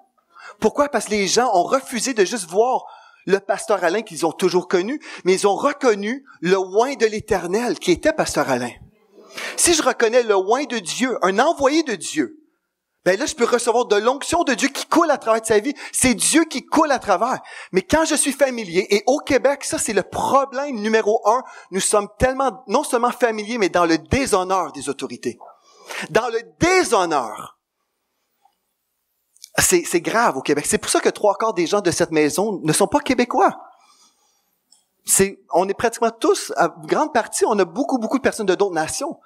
Pourquoi? Parce que les gens ont refusé de juste voir le pasteur Alain qu'ils ont toujours connu, mais ils ont reconnu le oint de l'Éternel qui était pasteur Alain. Si je reconnais le oint de Dieu, un envoyé de Dieu, ben là, je peux recevoir de l'onction de Dieu qui coule à travers de sa vie. C'est Dieu qui coule à travers. Mais quand je suis familier, et au Québec, ça, c'est le problème numéro 1, nous sommes tellement, non seulement familiers, mais dans le déshonneur des autorités. Dans le déshonneur. C'est grave au Québec. C'est pour ça que 3/4 des gens de cette maison ne sont pas québécois. On est pratiquement tous, à grande partie, on a beaucoup de personnes de d'autres nations.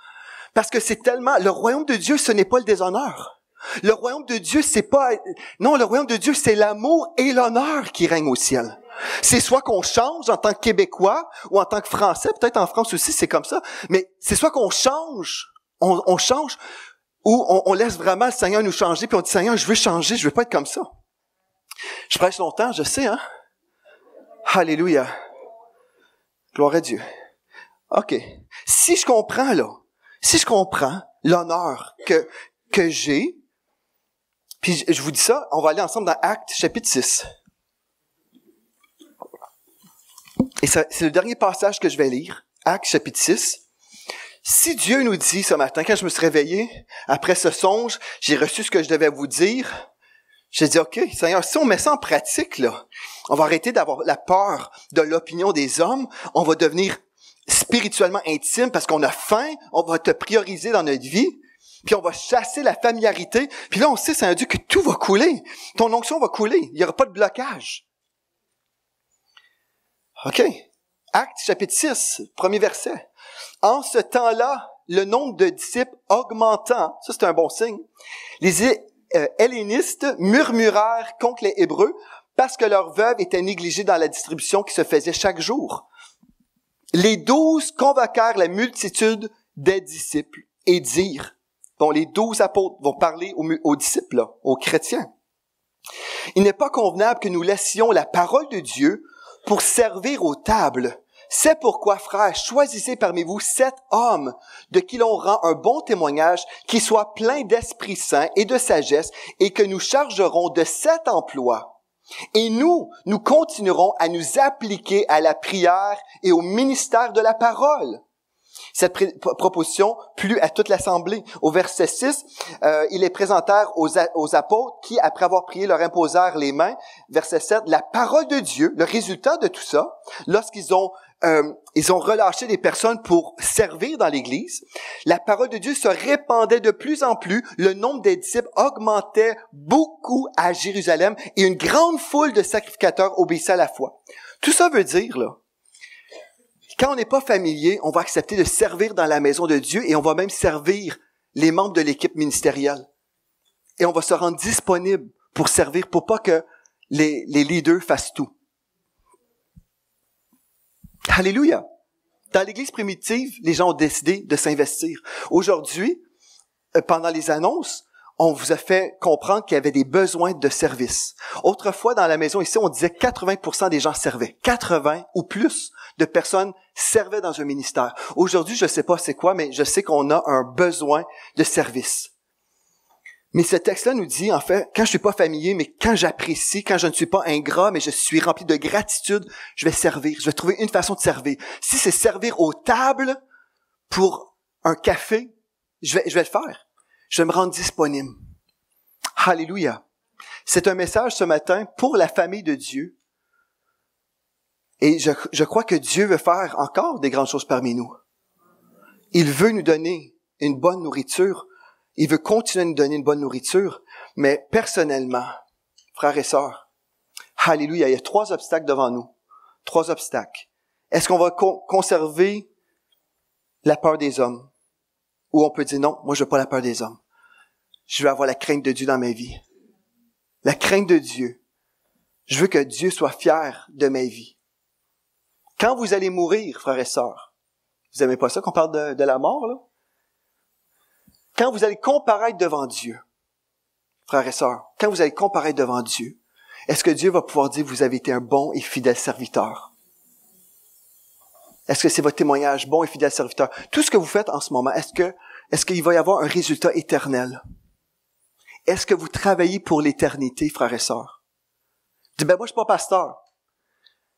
Parce que c'est tellement, le royaume de Dieu, ce n'est pas le déshonneur. Le royaume de Dieu, le royaume de Dieu, c'est l'amour et l'honneur qui règnent au ciel. C'est soit qu'on change en tant que Québécois ou en tant que Français, peut-être en France aussi c'est comme ça, mais c'est soit qu'on change, on change, ou on laisse vraiment le Seigneur nous changer, puis on dit, Seigneur, je veux changer, je veux pas être comme ça. Je prêche longtemps, je sais, hein? Alléluia. Gloire à Dieu. OK. Si je comprends l'honneur que j'ai, puis je vous dis ça, on va aller ensemble dans Actes chapitre 6. Et ça, c'est le dernier passage que je vais lire. Actes chapitre 6. Si Dieu nous dit ce matin, quand je me suis réveillé, après ce songe, j'ai reçu ce que je devais vous dire, j'ai dit, OK, Seigneur, si on met ça en pratique, là, on va arrêter d'avoir la peur de l'opinion des hommes, on va devenir spirituellement intime parce qu'on a faim, on va te prioriser dans notre vie, puis on va chasser la familiarité, puis là, on sait, c'est un Dieu que tout va couler. Ton onction va couler, il n'y aura pas de blocage. OK. Actes chapitre 6, premier verset. En ce temps-là, le nombre de disciples augmentant, ça c'est un bon signe, les hellénistes murmurèrent contre les Hébreux parce que leurs veuves étaient négligées dans la distribution qui se faisait chaque jour. Les 12 convoquèrent la multitude des disciples et dirent, les 12 apôtres vont parler aux disciples, là, aux chrétiens. Il n'est pas convenable que nous laissions la parole de Dieu pour servir aux tables. C'est pourquoi, frères, choisissez parmi vous 7 hommes de qui l'on rend un bon témoignage, qui soient pleins d'Esprit Saint et de sagesse, et que nous chargerons de cet emploi. Et nous continuerons à nous appliquer à la prière et au ministère de la parole. Cette proposition plut à toute l'assemblée. Au verset 6, ils les présentèrent aux apôtres qui, après avoir prié, leur imposèrent les mains. Verset 7, la parole de Dieu, le résultat de tout ça, lorsqu'ils ont relâché des personnes pour servir dans l'Église, la parole de Dieu se répandait de plus en plus, le nombre des disciples augmentait beaucoup à Jérusalem et une grande foule de sacrificateurs obéissait à la foi. Tout ça veut dire, là, quand on n'est pas familier, on va accepter de servir dans la maison de Dieu et on va même servir les membres de l'équipe ministérielle. Et on va se rendre disponible pour servir, pour pas que les leaders fassent tout. Alléluia. Dans l'Église primitive, les gens ont décidé de s'investir. Aujourd'hui, pendant les annonces, on vous a fait comprendre qu'il y avait des besoins de service. Autrefois, dans la maison ici, on disait 80% des gens servaient. 80 ou plus de personnes servaient dans un ministère. Aujourd'hui, je sais pas c'est quoi, mais je sais qu'on a un besoin de service. Mais ce texte-là nous dit, en fait, quand je suis pas familier, mais quand j'apprécie, quand je ne suis pas ingrat, mais je suis rempli de gratitude, je vais servir. Je vais trouver une façon de servir. Si c'est servir aux tables pour un café, je vais le faire. Je vais me rendre disponible. Alléluia. C'est un message ce matin pour la famille de Dieu. Et je crois que Dieu veut faire encore des grandes choses parmi nous. Il veut nous donner une bonne nourriture. Il veut continuer à nous donner une bonne nourriture. Mais personnellement, frères et sœurs, alléluia, il y a 3 obstacles devant nous. 3 obstacles. Est-ce qu'on va conserver la peur des hommes? Ou on peut dire non, moi je veux pas la peur des hommes. Je veux avoir la crainte de Dieu dans ma vie. La crainte de Dieu. Je veux que Dieu soit fier de ma vie. Quand vous allez mourir, frères et sœurs, vous aimez pas ça qu'on parle de la mort, là? Quand vous allez comparaître devant Dieu, frères et sœurs, quand vous allez comparaître devant Dieu, est-ce que Dieu va pouvoir dire vous avez été un bon et fidèle serviteur? Est-ce que c'est votre témoignage, bon et fidèle serviteur? Tout ce que vous faites en ce moment, est-ce qu'il va y avoir un résultat éternel? Est-ce que vous travaillez pour l'éternité, frères et sœurs? Dites, moi, je suis pas pasteur.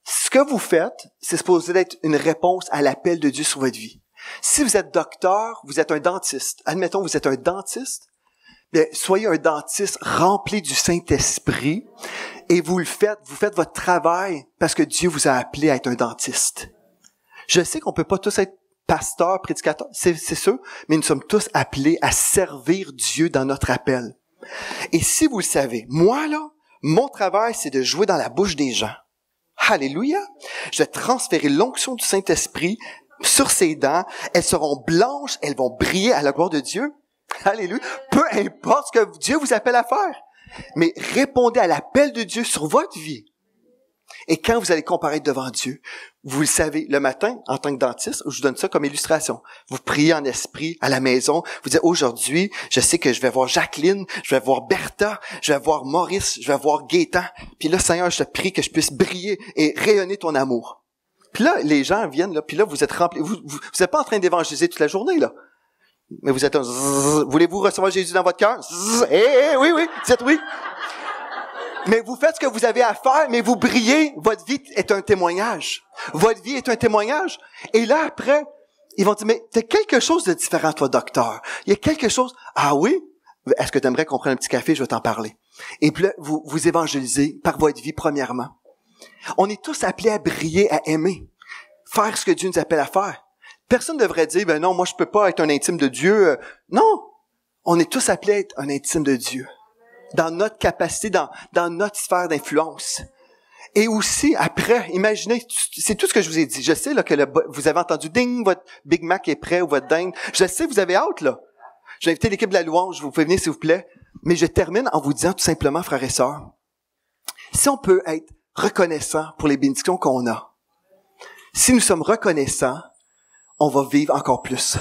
Ce que vous faites, c'est supposé être une réponse à l'appel de Dieu sur votre vie. Si vous êtes docteur, vous êtes un dentiste. Admettons, vous êtes un dentiste. Bien, soyez un dentiste rempli du Saint-Esprit et vous faites votre travail parce que Dieu vous a appelé à être un dentiste. Je sais qu'on peut pas tous être pasteurs, prédicateurs, c'est sûr, mais nous sommes tous appelés à servir Dieu dans notre appel. Et si vous le savez, moi là, mon travail, c'est de jouer dans la bouche des gens. Alléluia! Je vais transférer l'onction du Saint-Esprit sur ses dents. Elles seront blanches, elles vont briller à la gloire de Dieu. Alléluia! Peu importe ce que Dieu vous appelle à faire. Mais répondez à l'appel de Dieu sur votre vie. Et quand vous allez comparaître devant Dieu, vous le savez, le matin, en tant que dentiste, je vous donne ça comme illustration. Vous priez en esprit à la maison. Vous dites, aujourd'hui, je sais que je vais voir Jacqueline, je vais voir Bertha, je vais voir Maurice, je vais voir Gaétan. Puis là, Seigneur, je te prie que je puisse briller et rayonner ton amour. Puis là, les gens viennent, là, puis là, vous êtes remplis. Vous êtes pas en train d'évangéliser toute la journée, là. Mais vous êtes un voulez-vous recevoir Jésus dans votre cœur? Oui, dites oui. Mais vous faites ce que vous avez à faire, mais vous brillez. Votre vie est un témoignage. Votre vie est un témoignage. Et là, après, ils vont dire, mais t'as quelque chose de différent, toi, docteur. Il y a quelque chose. Ah oui? Est-ce que tu aimerais qu'on prenne un petit café? Je vais t'en parler. Et puis là, vous évangélisez par votre vie, premièrement. On est tous appelés à briller, à aimer. Faire ce que Dieu nous appelle à faire. Personne ne devrait dire, ben non, moi, je peux pas être un intime de Dieu. Non! On est tous appelés à être un intime de Dieu. Dans notre capacité, dans notre sphère d'influence. Et aussi, après, imaginez, c'est tout ce que je vous ai dit. Je sais là que vous avez entendu, ding, votre Big Mac est prêt ou votre dinde. Je sais, vous avez hâte, là. J'ai invité l'équipe de la louange, vous pouvez venir s'il vous plaît. Mais je termine en vous disant tout simplement, frères et sœurs, si on peut être reconnaissant pour les bénédictions qu'on a, si nous sommes reconnaissants, on va vivre encore plus.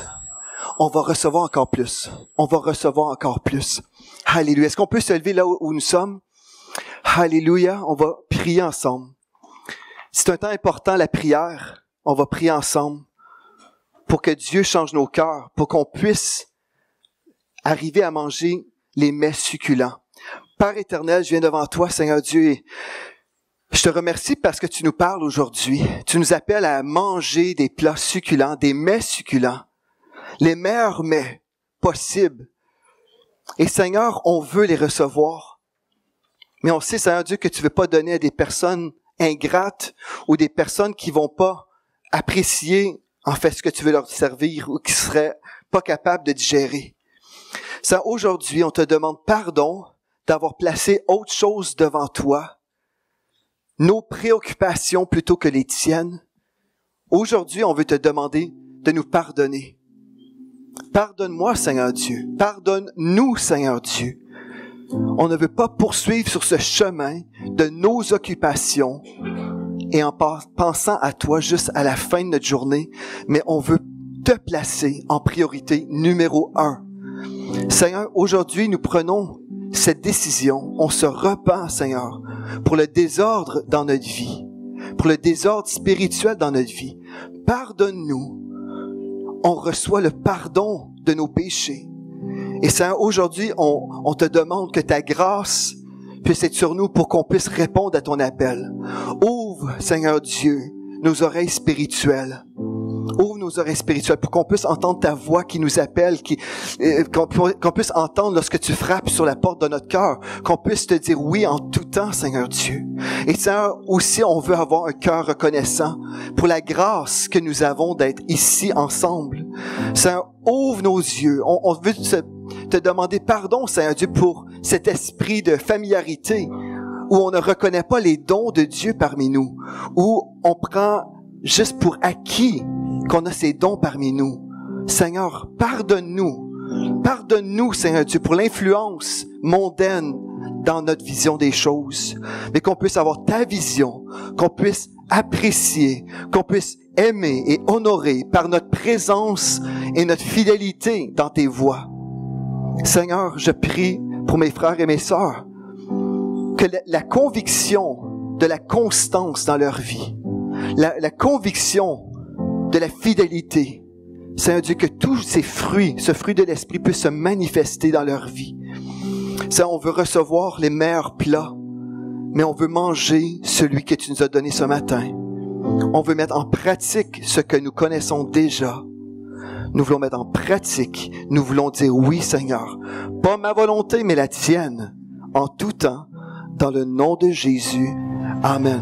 On va recevoir encore plus. On va recevoir encore plus. Alléluia. Est-ce qu'on peut se lever là où nous sommes? Alléluia. On va prier ensemble. C'est un temps important, la prière. On va prier ensemble pour que Dieu change nos cœurs, pour qu'on puisse arriver à manger les mets succulents. Père éternel, je viens devant toi, Seigneur Dieu, et je te remercie parce que tu nous parles aujourd'hui. Tu nous appelles à manger des plats succulents, des mets succulents. Les meilleurs mets possibles. Et Seigneur, on veut les recevoir. Mais on sait, Seigneur Dieu, que tu veux pas donner à des personnes ingrates ou des personnes qui vont pas apprécier, en fait, ce que tu veux leur servir ou qui seraient pas capables de digérer. Seigneur, aujourd'hui, on te demande pardon d'avoir placé autre chose devant toi. Nos préoccupations plutôt que les tiennes. Aujourd'hui, on veut te demander de nous pardonner. Pardonne-moi, Seigneur Dieu. Pardonne-nous, Seigneur Dieu. On ne veut pas poursuivre sur ce chemin de nos occupations et en pensant à toi juste à la fin de notre journée, mais on veut te placer en priorité numéro 1. Seigneur, aujourd'hui, nous prenons cette décision. On se repent, Seigneur, pour le désordre dans notre vie, pour le désordre spirituel dans notre vie. Pardonne-nous. On reçoit le pardon de nos péchés. Et Seigneur, aujourd'hui, on te demande que ta grâce puisse être sur nous pour qu'on puisse répondre à ton appel. Ouvre, Seigneur Dieu, nos oreilles spirituelles. Ouvre nos oreilles spirituelles pour qu'on puisse entendre ta voix qui nous appelle, qu'on puisse entendre lorsque tu frappes sur la porte de notre cœur, qu'on puisse te dire oui en tout temps, Seigneur Dieu. Et Seigneur, aussi, on veut avoir un cœur reconnaissant pour la grâce que nous avons d'être ici ensemble. Seigneur, ouvre nos yeux. On veut te demander pardon, Seigneur Dieu, pour cet esprit de familiarité où on ne reconnaît pas les dons de Dieu parmi nous, où on prend juste pour acquis qu'on a ces dons parmi nous. Seigneur, pardonne-nous. Pardonne-nous, Seigneur Dieu, pour l'influence mondaine dans notre vision des choses. Mais qu'on puisse avoir ta vision, qu'on puisse apprécier, qu'on puisse aimer et honorer par notre présence et notre fidélité dans tes voies. Seigneur, je prie pour mes frères et mes sœurs que la conviction de la constance dans leur vie, la conviction de la fidélité, Seigneur Dieu, que tous ces fruits, ce fruit de l'Esprit puisse se manifester dans leur vie. Seigneur, on veut recevoir les meilleurs plats, mais on veut manger celui que tu nous as donné ce matin. On veut mettre en pratique ce que nous connaissons déjà. Nous voulons mettre en pratique. Nous voulons dire oui, Seigneur. Pas ma volonté, mais la tienne. En tout temps, dans le nom de Jésus. Amen.